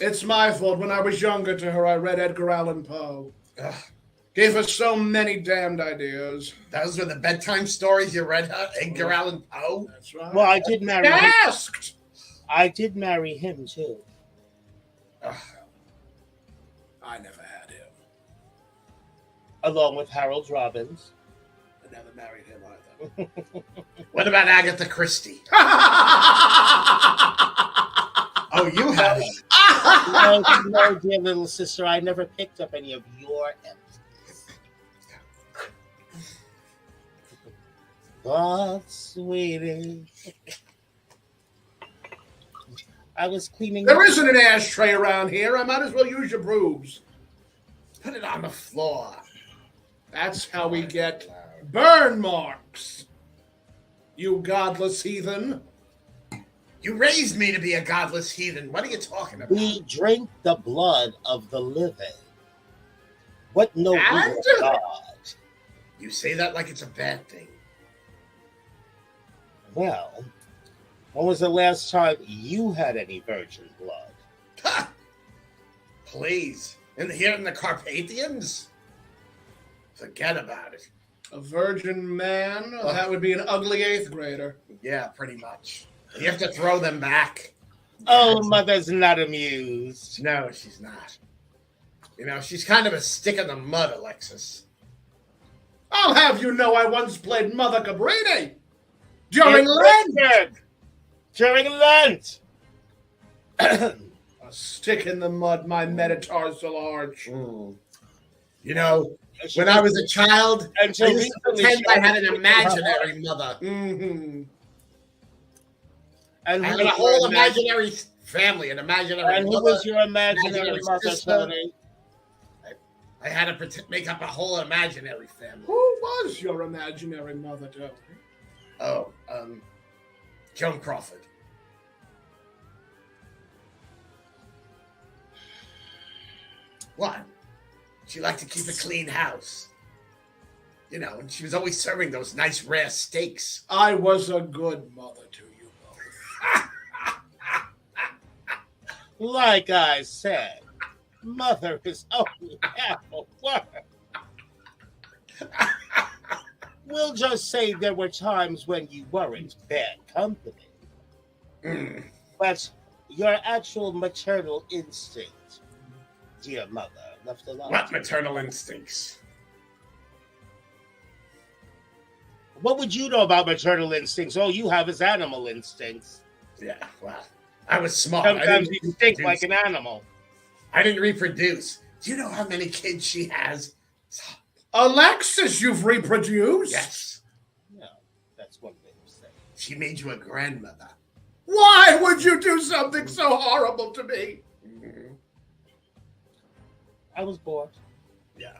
It's my fault. When I was younger to her, I read Edgar Allan Poe. Gave her so many damned ideas. Those were the bedtime stories you read her? Edgar Allan Poe? That's right. Well, I did marry him. Asked! I did marry him, too. I never had him. Along with Harold Robbins. I never married him either. What about Agatha Christie? Oh, you have it. No, dear little sister, I never picked up any of your empties. But, sweetie, I was cleaning. There isn't an ashtray around here. I might as well use your brooms. Put it on the floor. That's how we get burn marks. You godless heathen. You raised me to be a godless heathen. What are you talking about? We drink the blood of the living. What no And? God. You say that like it's a bad thing. Well, when was the last time you had any virgin blood? Ha! Please. Here in the Carpathians? Forget about it. A virgin man? That would be an ugly 8th grader. Yeah, pretty much. You have to throw them back. Oh, Mother's not amused. No, she's not. She's kind of a stick in the mud, Alexis. I'll have you know I once played Mother Cabrini. During Lent. During Lent. A stick in the mud, my metatarsal arch. You know, when I was a child, I used to pretend I had an imaginary mother. Mm-hmm. And I had a whole imaginary family, an imaginary mother. And who was your imaginary mother, Tony? I had to make up a whole imaginary family. Who was your imaginary mother, Tony? Oh, Joan Crawford. What? She liked to keep a clean house. You know, and she was always serving those nice rare steaks. I was a good mother to you both. Like I said, mother is only half a word. We'll just say there were times when you weren't bad company. Mm. But your actual maternal instinct, dear mother, left alone. What maternal instincts? What would you know about maternal instincts? All you have is animal instincts. Yeah, well, I was smart. Sometimes you think like an animal. I didn't reproduce. Do you know how many kids she has? Alexis, you've reproduced? Yes. No, that's one way to say. She made you a grandmother. Why would you do something so horrible to me? Mm-hmm. I was bored. Yeah.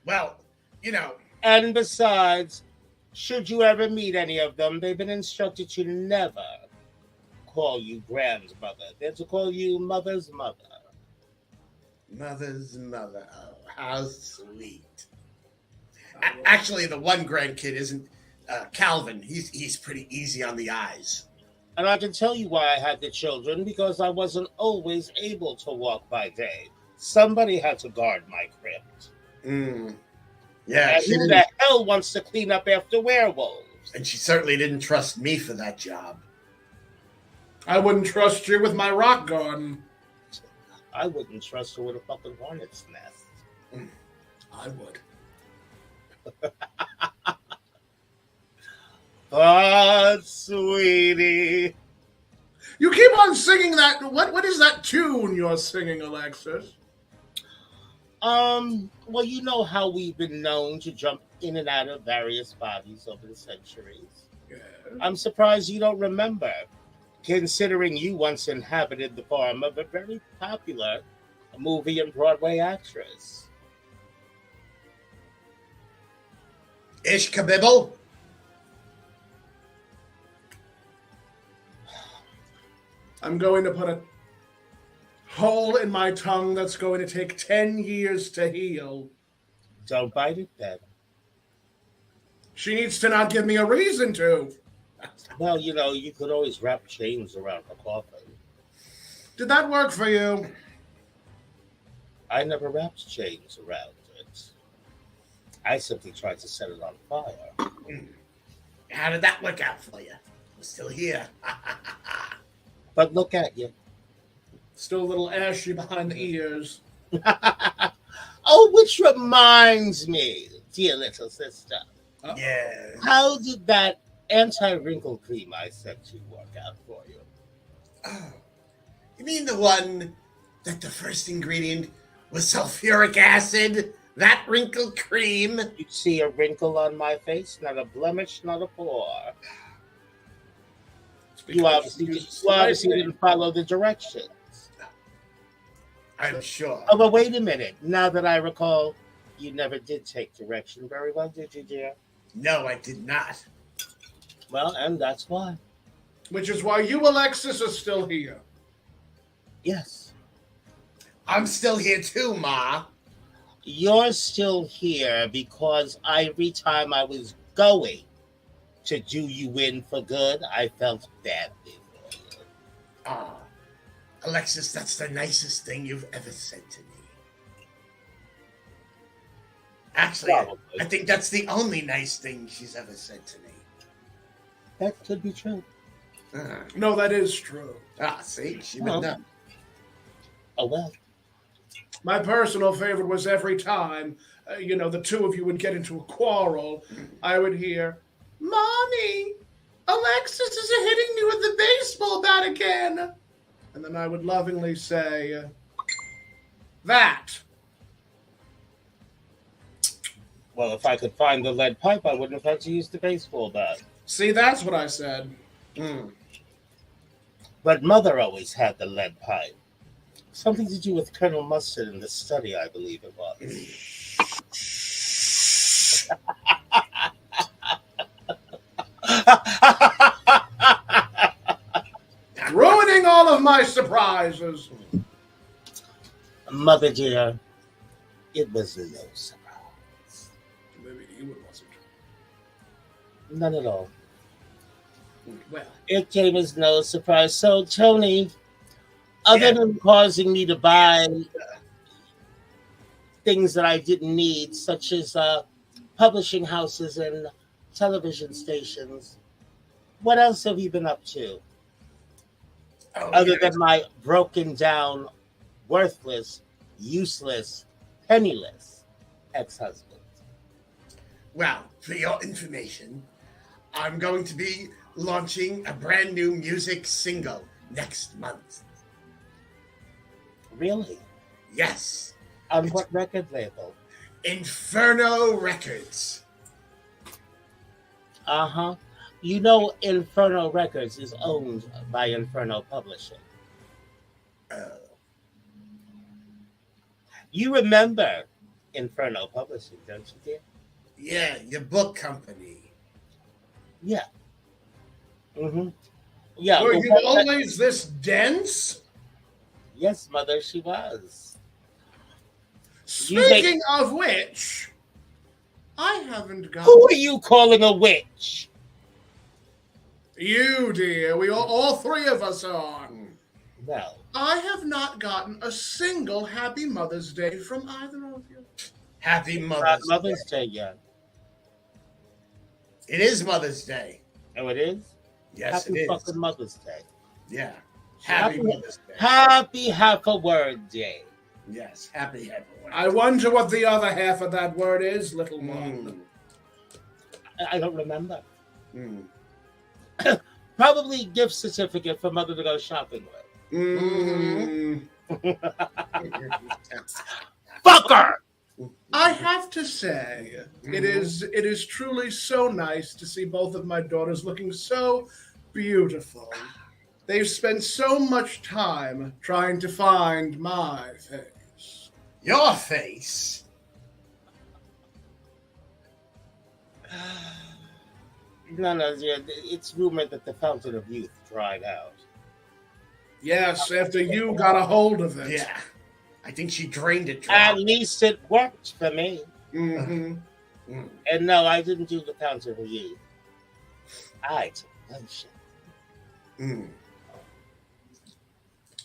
Well, you know. And besides, should you ever meet any of them, they've been instructed to never call you grandmother. They're to call you mother's mother. Mother's mother. Oh, how sweet. Actually, the one grandkid isn't Calvin. He's pretty easy on the eyes. And I can tell you why I had the children, because I wasn't always able to walk by day. Somebody had to guard my crypt. Mm. Yeah. And who the hell wants to clean up after werewolves? And she certainly didn't trust me for that job. I wouldn't trust you with my rock garden. I wouldn't trust her with a fucking hornet's nest. I would. But, sweetie. You keep on singing that. What is that tune you're singing, Alexis? Well, you know how we've been known to jump in and out of various bodies over the centuries. Yeah. I'm surprised you don't remember, considering you once inhabited the form of a very popular movie and Broadway actress. Ish kabibble? I'm going to put a hole in my tongue that's going to take 10 years to heal. Don't bite it, then. She needs to not give me a reason to. Well, you know, you could always wrap chains around the coffin. Did that work for you? I never wrapped chains around it. I simply tried to set it on fire. How did that work out for you? I'm still here. But look at you. Still a little ashy behind the ears. Oh, which reminds me, dear little sister. Yeah. How did that anti-wrinkle cream I sent you work out for you? Oh, you mean the one that the first ingredient was sulfuric acid? That wrinkle cream? You see a wrinkle on my face? Not a blemish, not a pore. You obviously didn't follow the directions. I'm sure. Oh, but wait a minute. Now that I recall, you never did take direction very well, did you, dear? No, I did not. Well, and that's why. Which is why you, Alexis, are still here. Yes. I'm still here too, Ma. You're still here because every time I was going to do you in for good, I felt badly for you. Ah, Alexis, that's the nicest thing you've ever said to me. Actually, Probably. I think that's the only nice thing she's ever said to me. That could be true. No, that is true. Ah, see, she would know. Oh, well. My personal favorite was every time, the two of you would get into a quarrel, I would hear, "Mommy, Alexis is hitting me with the baseball bat again." And then I would lovingly say, "That Well, if I could find the lead pipe, I wouldn't have had to use the baseball bat. See, that's what I said. But Mother always had the lead pipe. Something to do with Colonel Mustard in the study, I believe it was. Ruining all of my surprises. Mother dear, it was no surprise. Maybe you wasn't. None at all. Well, It came as no surprise. So, Toni, other than causing me to buy things that I didn't need, such as publishing houses and television stations, what else have you been up to? Other than my broken down, worthless, useless, penniless ex-husband. Well, for your information, I'm going to be launching a brand new music single next month. Really? Yes. On what record label? Inferno Records. Uh-huh. You know Inferno Records is owned by Inferno Publishing. You remember Inferno Publishing, don't you, dear? Yeah, your book company. Yeah. Mm-hmm. Yeah. were you always this dense? Yes, Mother, she was. Speaking of which, I haven't got... Who are you calling a witch? You, dear. We all three of us are. Well, I have not gotten a single Happy Mother's Day from either of you. Happy not Mother's Mother's Day. Day yet. It is Mother's Day. Oh, it is? Yes, Happy it is. fucking Mother's Day. Yeah. Happy Mother's Day. Happy half a word day. Yes, happy I wonder what the other half of that word is, little one. I don't remember. Mm. Probably gift certificate for Mother to go shopping with. Fucker! I have to say, it is truly so nice to see both of my daughters looking so beautiful. They've spent so much time trying to find my face. Your face? No, it's rumored that the fountain of youth dried out. Yes, after you got a hold of it. Yeah. I think she drained it dry. At least it worked for me. Mm-hmm. And no, I didn't do the fountain of youth. I took lotion.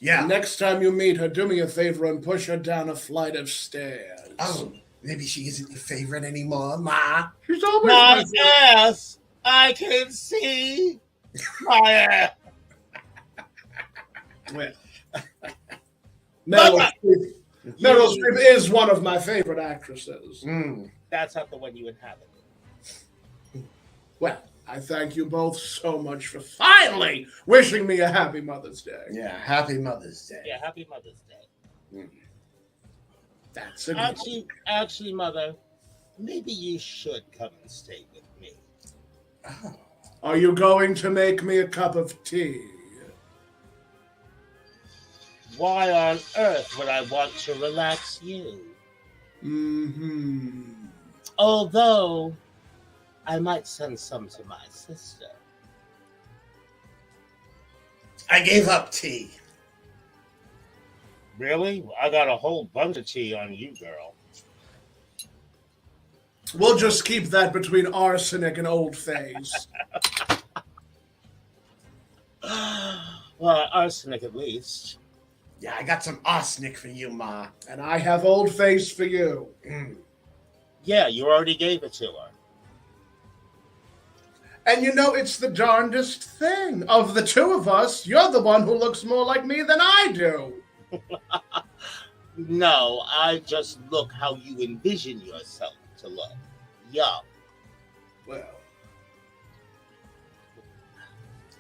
Yeah. Next time you meet her, do me a favor and push her down a flight of stairs. Oh, maybe she isn't your favorite anymore, Ma. She's always My my ass! I can see my ass. Well, Meryl Streep is one of my favorite actresses. That's not the one you inhabited. Well, I thank you both so much for finally wishing me a happy Mother's Day. Yeah, happy Mother's Day. Yeah, happy Mother's Day. That's it. Actually, Mother, maybe you should come and stay with me. Oh. Are you going to make me a cup of tea? Why on earth would I want to relax you? Although, I might send some to my sister. I gave up tea. Really? I got a whole bunch of tea on you, girl. We'll just keep that between arsenic and Old Face. Well, arsenic at least. Yeah, I got some arsenic for you, Ma. And I have Old Face for you. Yeah, you already gave it to her. And you know, it's the darndest thing. Of the two of us, you're the one who looks more like me than I do. No, I just look how you envision yourself to look. Young. Well.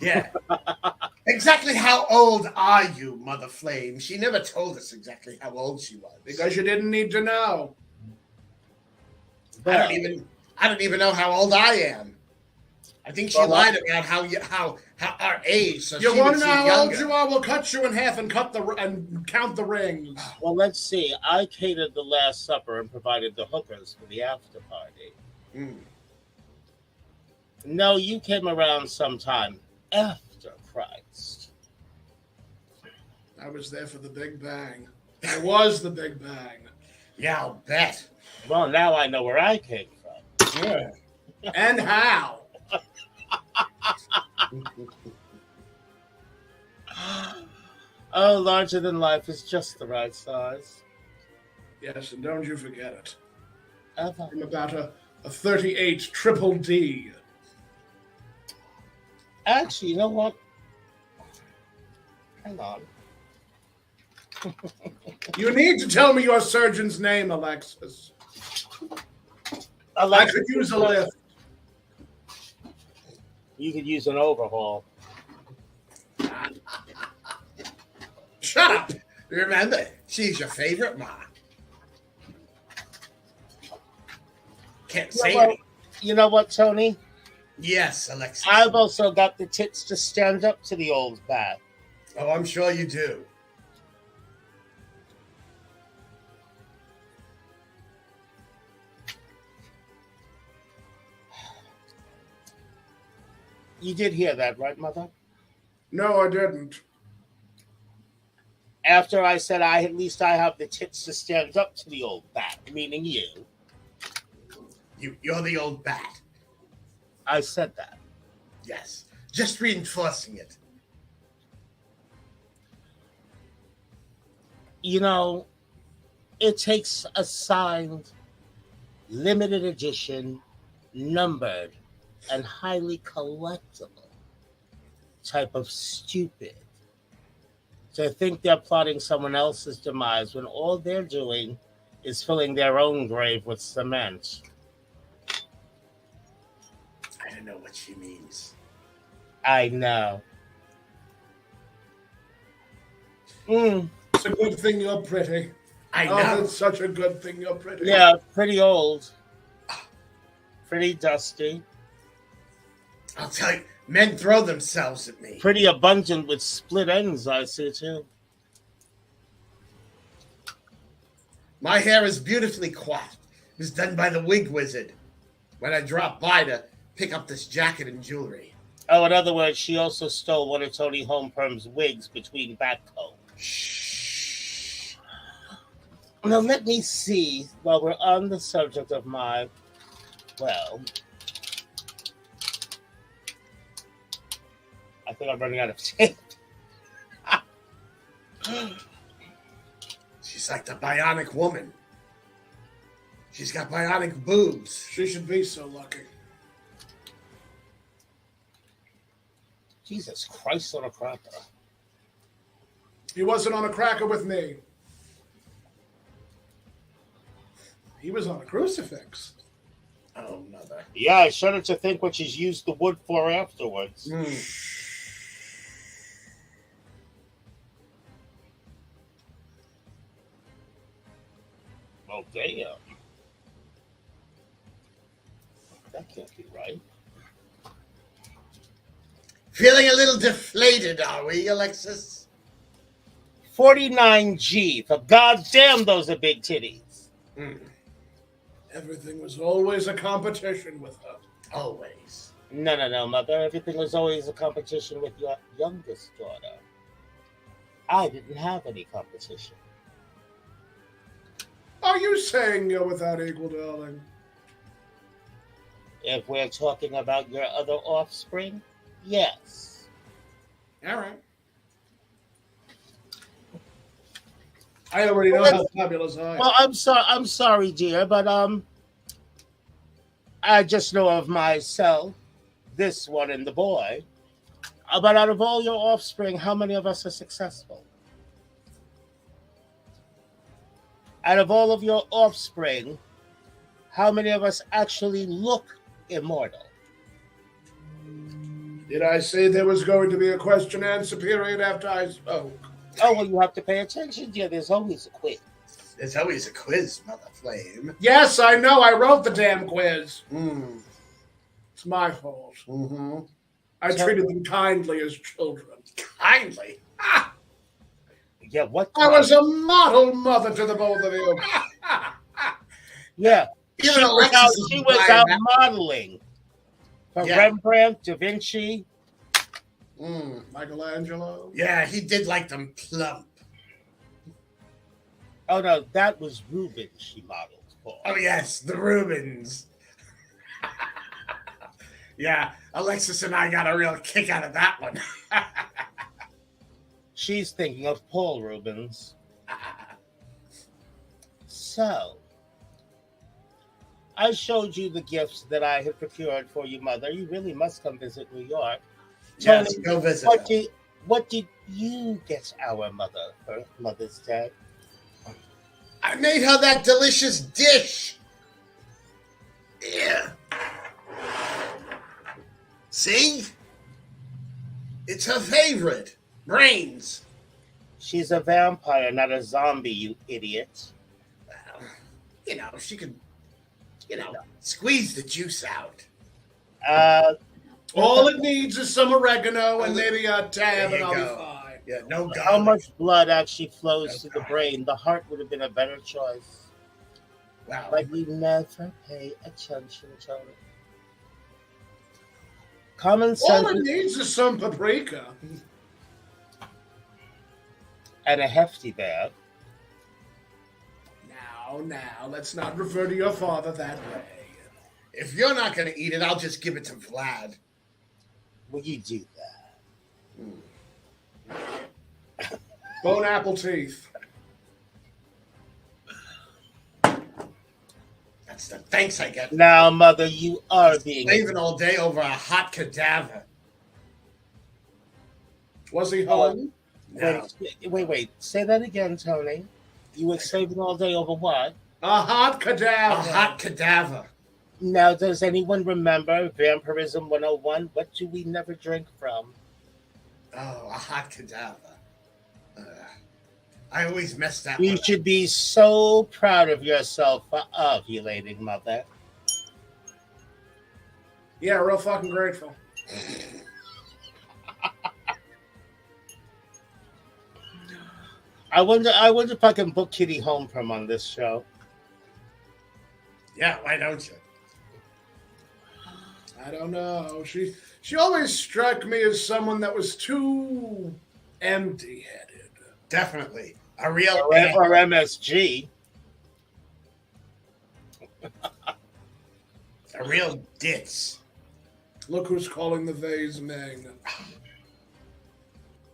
Yeah. Exactly how old are you, Mother Flame? She never told us exactly how old she was. Because you didn't need to know. Well, I don't even know how old I am. I think she lied about how our age. So You she want would to know seem how old younger. you are? We'll cut you in half and count the rings. well, let's see. I catered the Last Supper and provided the hookers for the after party. Mm. No, you came around sometime after Christ. I was there for the Big Bang. I was the Big Bang. Yeah, I'll bet. Well, now I know where I came from. Yeah. And how? Oh, larger than life is just the right size. Yes, and don't you forget it. Ever. I'm about a 38 triple D. Actually, you know what? Hang on. You need to tell me your surgeon's name, Alexis. I could use a lift. You could use an overhaul. Shut up. Remember, she's your favorite ma. Can't say it. You know what, Tony? Yes, Alexis. I've also got the tits to stand up to the old bat. Oh, I'm sure you do. You did hear that, right, Mother? No, I didn't. After I said at least I have the tits to stand up to the old bat, meaning you. You're the old bat. I said that. Yes. Just reinforcing it. You know, it takes a signed, limited edition, numbered, and highly collectible type of stupid to think they're plotting someone else's demise when all they're doing is filling their own grave with cement. I don't know what she means. I know. It's a good thing you're pretty. I know. Oh, it's such a good thing you're pretty. Yeah, pretty old. Pretty dusty. I'll tell you, men throw themselves at me. Pretty abundant with split ends, I see, too. My hair is beautifully coiffed. It was done by the wig wizard when I dropped by to pick up this jacket and jewelry. Oh, in other words, she also stole one of Toni Homeperm's wigs between backcombs. Shh. Now, let me see, while we're on the subject of my, well, I think I'm running out of tape. She's like the bionic woman. She's got bionic boobs. She should be so lucky. Jesus Christ on a cracker. He wasn't on a cracker with me. He was on a crucifix. Oh, mother. Yeah, I shudder to think what she's used the wood for afterwards. Oh, damn. That can't be right. Feeling a little deflated, are we, Alexis? 49G. For goddamn, those are big titties. Everything was always a competition with her. Always. No, Mother. Everything was always a competition with your youngest daughter. I didn't have any competition. Are you saying you're without equal, darling? If we're talking about your other offspring, yes. All right. I already know how fabulous I am. Well, I'm sorry, dear, but I just know of myself, this one and the boy. But out of all your offspring, how many of us are successful? Out of all of your offspring, how many of us actually look immortal? Did I say there was going to be a question-answer period after I spoke? Oh, well, you have to pay attention, dear. There's always a quiz. There's always a quiz, Mother Flame. Yes, I know. I wrote the damn quiz. Mm. It's my fault. Mm-hmm. I treated them kindly as children. Kindly. Ah! Yeah, what? I was a model mother to the both of you. Yeah. Even She Alexis was out modeling for Yeah. Rembrandt, Da Vinci. Michelangelo. Yeah, he did like them plump. Oh no, that was Rubens she modeled for. Oh yes, the Rubens. Yeah, Alexis and I got a real kick out of that one. She's thinking of Paul Rubens. So, I showed you the gifts that I have procured for you, Mother. You really must come visit New York. Yes, Toni, go visit. what did you get our mother for Mother's Day? I made her that delicious dish. Yeah. See? It's her favorite. Brains. She's a vampire, not a zombie, you idiot. Well, she could, squeeze the juice out. All it needs is some oregano and maybe a tab, There and you I'll be go. fine. Yeah, no garlic. How much blood actually flows to the brain? The heart would have been a better choice. Wow. But you never pay attention, Toni. Common sense All it needs is some paprika. and a hefty bag. Now, let's not refer to your father that way. If you're not going to eat it, I'll just give it to Vlad. Will you do that? Bone apple teeth. That's the thanks I get. Now, Mother, you are being... Slaving all day over a hot cadaver. Was he home? No. Wait. Say that again, Toni. You were slaving all day over what? A hot A cadaver. hot cadaver. Now, does anyone remember Vampirism 101? What do we never drink from? Oh, a hot cadaver. I always mess that You one up. should be so proud of yourself for ovulating, Mother. Yeah, real fucking grateful. I wonder if I can book Toni Homeperm on this show. Yeah, why don't you? I don't know. She always struck me as someone that was too empty-headed. Definitely. A real Or MSG. a real ditz. Look who's calling the vase Ming.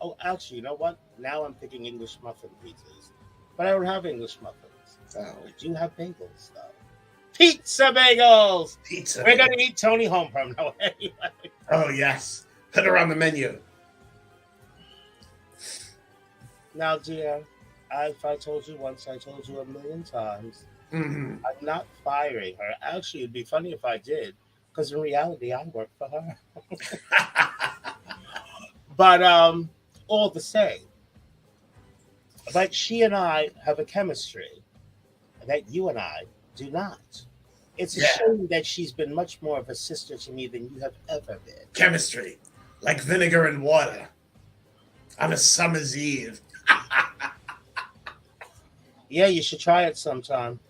Oh, actually, you know what? Now I'm thinking English muffin pizzas. But I don't have English muffins. Oh, I do have bagels, though. Pizza bagels! pizza. We're going to eat Toni Homeperm now anyway. Oh, yes. Put her on the menu. Now, dear, if I told you once, I told you a million times. Mm-hmm. I'm not firing her. Actually, it'd be funny if I did, because in reality, I work for her. But all the same, like she and I have a chemistry that you and I do not. It's a shame that she's been much more of a sister to me than you have ever been. Chemistry. Like vinegar and water. On a summer's eve. Yeah, you should try it sometime.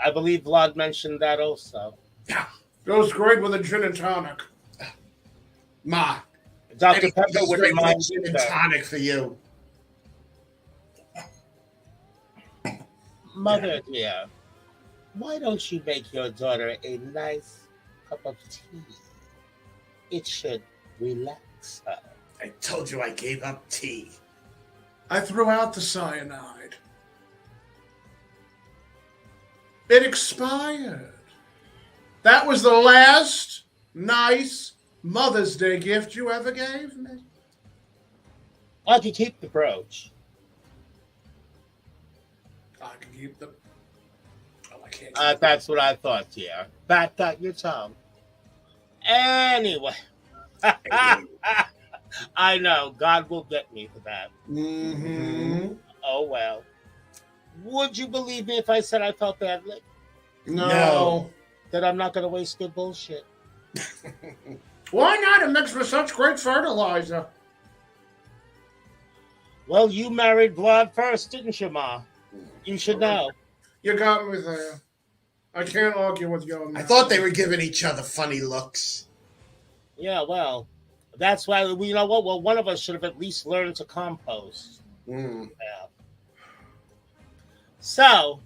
I believe Vlad mentioned that also. Goes great with a gin and tonic. Ma. Dr. Pepper anything's would great with remind gin you and that. tonic for you. Mother dear, why don't you make your daughter a nice cup of tea? It should relax her. I told you I gave up tea. I threw out the cyanide. It expired. That was the last nice Mother's Day gift you ever gave me. I could keep the brooch. I can keep them. Oh, I can't. That's what I thought, dear. Back got your tongue. Anyway. I know. God will get me for that. Mm-hmm. Oh, well. Would you believe me if I said I felt badly? No. That I'm not going to waste good bullshit. Why not? It makes for such great fertilizer. Well, you married Vlad first, didn't you, Ma? You should know. You got me there. I can't argue with you on that. I thought they were giving each other funny looks. Yeah, well, that's why, you know what? Well, one of us should have at least learned to compost. Mm. Yeah. So,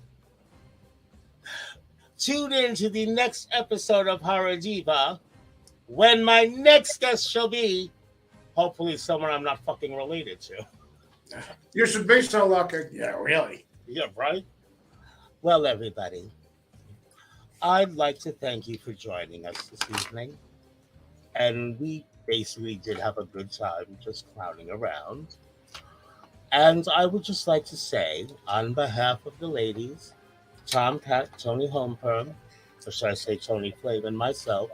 tune in to the next episode of Horror Diva, when my next guest shall be, hopefully, someone I'm not fucking related to. You should be so lucky. Yeah, really. Yeah, right? Well, everybody, I'd like to thank you for joining us this evening. And we basically did have a good time just clowning around. And I would just like to say, on behalf of the ladies, Tom, Catt, Toni Homeperm, or should I say Toni Flame, and myself,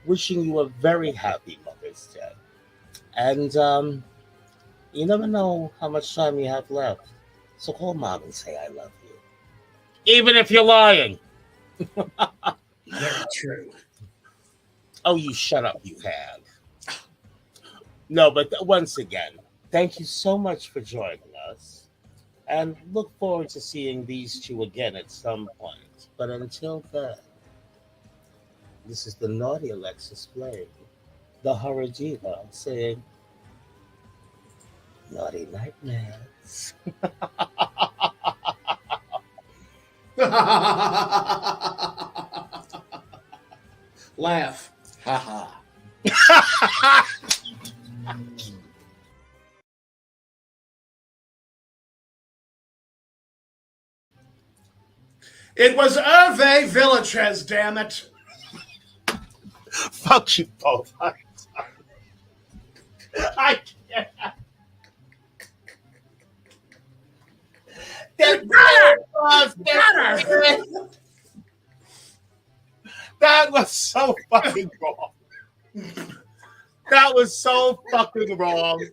wishing you a very happy Mother's Day. And you never know how much time you have left. So call Mom and say I love you. Even if you're lying. Very true. Oh, you shut up, you have. No, but once again, thank you so much for joining us. And look forward to seeing these two again at some point. But until then, this is the naughty Alexis Flame, the Horror Diva, saying, naughty nightmares. Laugh. Haha. It was Hervé Villachez, damn it. Fuck you both. I can't. That was so fucking wrong. That was so fucking wrong.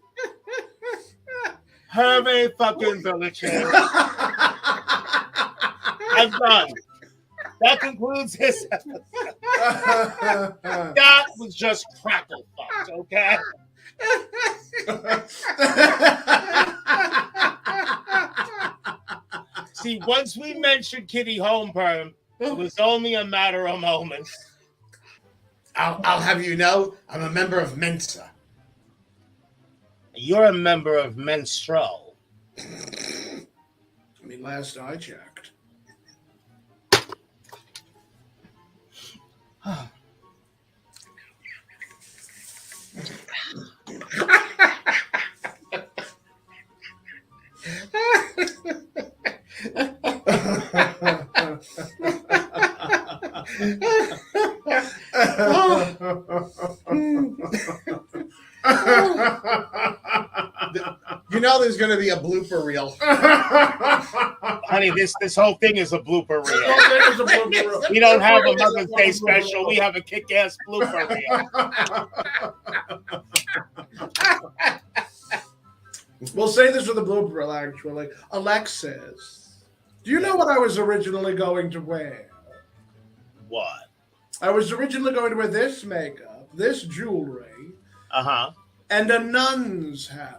Hervé fucking Villachez. I'm done. That concludes this episode. That was just crackle fucked, okay? See, once we mentioned Kitty Homeperm, it was only a matter of moments. I'll have you know, I'm a member of Mensa. You're a member of Menstrual. I mean, last I checked. You know there's going to be a blooper reel. Honey, this whole thing is a blooper reel. We don't have a Mother's Day special. We have a kick-ass blooper reel. We'll say this with a blooper reel, actually. Alexis, do you know what I was originally going to wear? What? I was originally going to wear this makeup, this jewelry, and a nun's habit.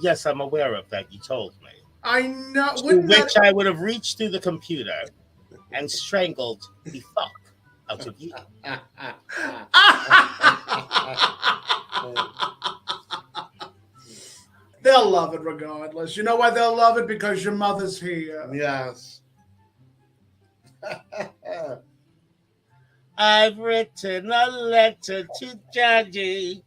Yes, I'm aware of that. You told me. I know. To which I would have reached through the computer and strangled the fuck out of you. They'll love it regardless. You know why they'll love it? Because your mother's here. Yes. I've written a letter to Daddy.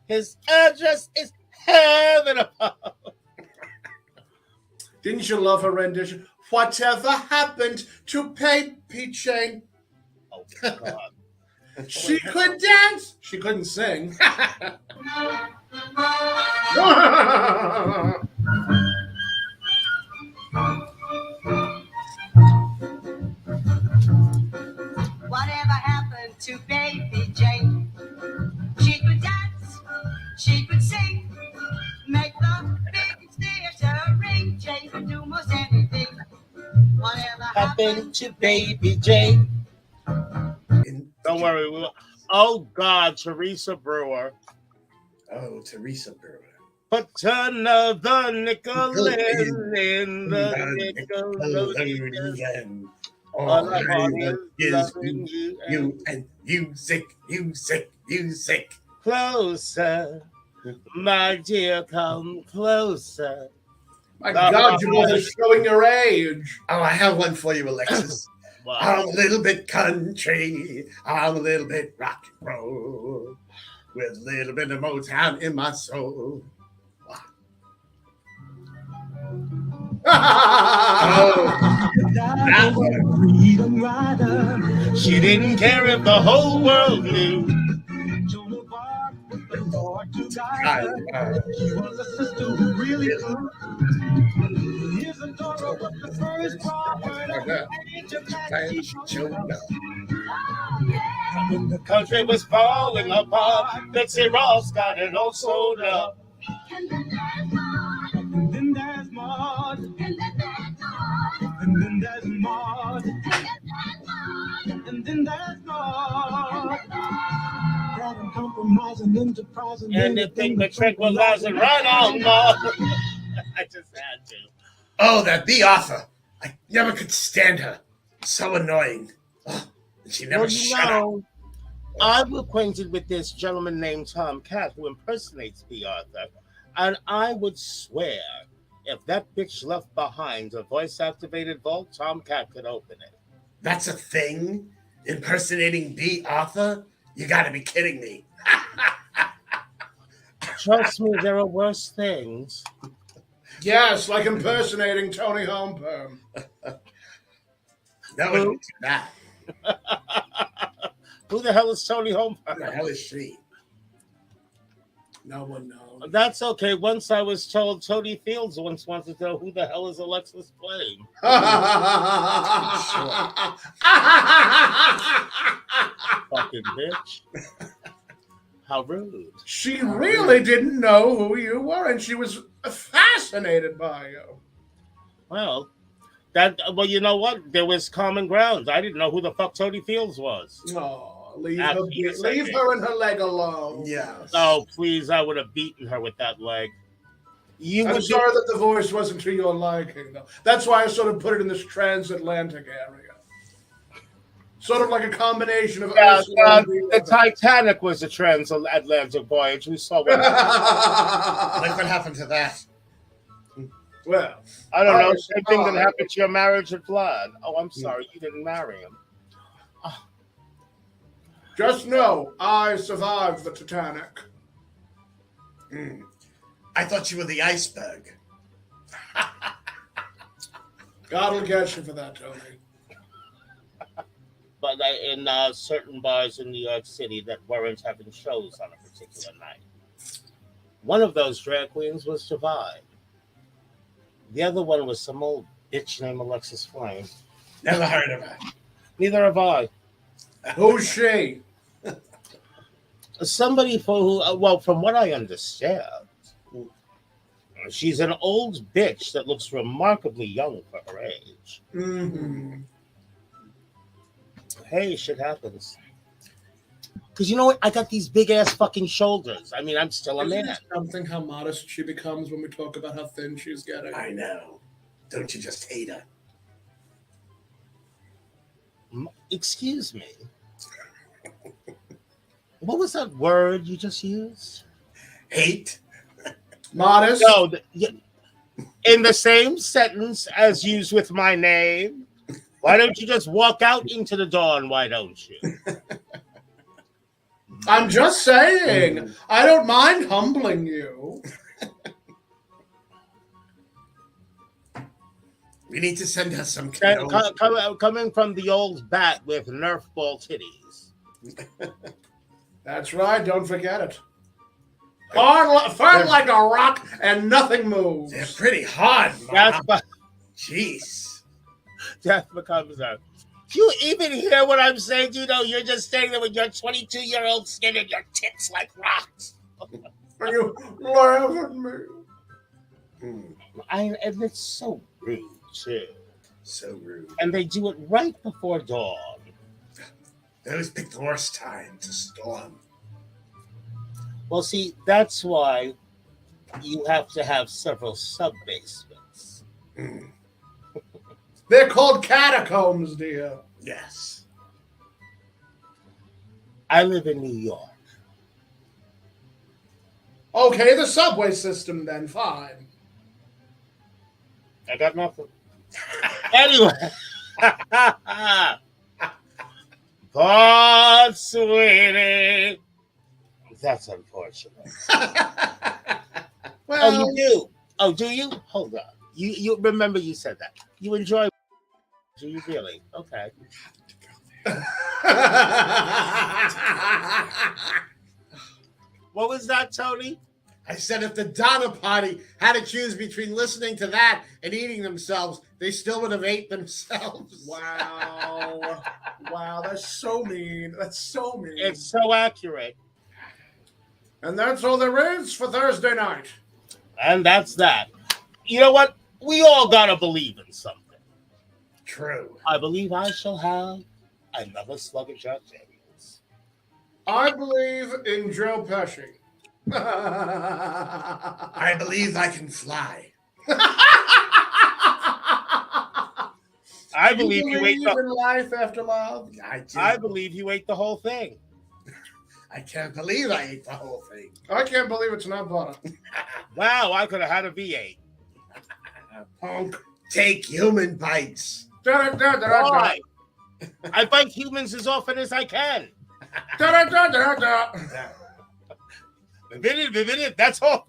His address is heaven above. Didn't you love her rendition? Whatever happened to Baby Jane? Oh, God. She could dance. She couldn't sing. Whatever happened to Baby Jane? She could dance, she could sing, make the big theater ring. Jane could do most anything. happened to baby Jane? In- Don't worry. Oh, God, Teresa Brewer. Oh, Teresa Brewer. Put another nickel in the nickel. Nickelodeon. All All I I want want is is loving you and music, music, music. Closer, my dear, come closer. My God, you both are showing your age. Oh, I have one for you, Alexis. Wow. I'm a little bit country. I'm a little bit rock and roll. With a little bit of Motown in my soul. Oh, that one. She didn't care if the whole world knew. The country was falling apart. Betsy Ross got it all sold up. And then there's Maud. And then there's Maud. And then there's Maud. That uncompromising, enterprising. Anything but tranquilizing right on, Maud. I just had to. Oh, that Bea Arthur. I never could stand her. So annoying. Oh, she never shut up. I'm acquainted with this gentleman named Tom Catt who impersonates Bea Arthur, and I would swear if that bitch left behind a voice-activated vault, Tom Catt could open it. That's a thing? Impersonating Bea Arthur? You gotta be kidding me. Trust me, there are worse things. Yes, like impersonating Toni Homeperm. No one can do that. Who the hell is Toni Homeperm? Who the hell is she? No one knows. That's okay. Once I was told Tony Fields once wanted to know who the hell is Alexis Flame. Fucking bitch. How rude. She really didn't know who you were, and she was fascinated by you. Well, you know what? There was common ground. I didn't know who the fuck Tony Fields was. Oh, leave Absolutely. her and her leg alone. Yes. Oh, please, I would have beaten her with that leg. I'm sorry that the voice wasn't to your liking, though. That's why I sort of put it in this transatlantic area. Sort of like a combination of... the Titanic was a transatlantic voyage. We saw what Like what happened to that? Well, I don't know. Same thing that happened to your marriage with Vlad. Oh, I'm sorry. You didn't marry him. Just know, I survived the Titanic. I thought you were the iceberg. God will get you for that, Tony. But in certain bars in New York City that weren't having shows on a particular night. One of those drag queens was Divide. The other one was some old bitch named Alexis Flame. Never heard of her. Neither have I. Who's she? Somebody well, from what I understand, she's an old bitch that looks remarkably young for her age. Mm-hmm. Hey, shit happens. Because you know what? I got these big ass fucking shoulders. I mean, I'm still a man. Something how modest she becomes when we talk about how thin she's getting. I know. Don't you just hate her? Excuse me. What was that word you just used? Hate? Modest? No, in the same sentence as used with my name. Why don't you just walk out into the dawn? Why don't you? I'm just saying. I don't mind humbling you. We need to send her some Coming from the old bat with Nerf ball titties. That's right. Don't forget it. Firm like a rock and nothing moves. They're pretty hard, Jeez. Death becomes a... Do you even hear what I'm saying? You know, you're just standing there with your 22-year-old skin and your tits like rocks. And you laugh at me. And it's so rude, too. So rude. And they do it right before dawn. They always pick the worst time to storm. Well, see, that's why you have to have several sub-basements. Mm. They're called catacombs, dear. Yes. I live in New York. Okay, the subway system then, fine. I got nothing. Anyway. God, sweetie. That's unfortunate. Well, Oh, you do? Oh, do you? Hold on. You remember you said that. You enjoy. Do you really? Okay. What was that, Tony? I said if the Donna Party had to choose between listening to that and eating themselves, they still would have ate themselves. wow. Wow, that's so mean. That's so mean. It's so accurate. And that's all there is for Thursday night. And that's that. You know what? We all gotta believe in something. True. I believe I shall have another slug of Jack Daniels. I believe in Joe Pesci. I believe I can fly. I believe you ate in life after love. I do. I believe you ate the whole thing. I can't believe I ate the whole thing. I can't believe it's not butter. Wow, I could have had a V8. Punk. Take human bites. Da-da-da-da-da. Why? I bite humans as often as I can. Da-da-da-da-da. That's all.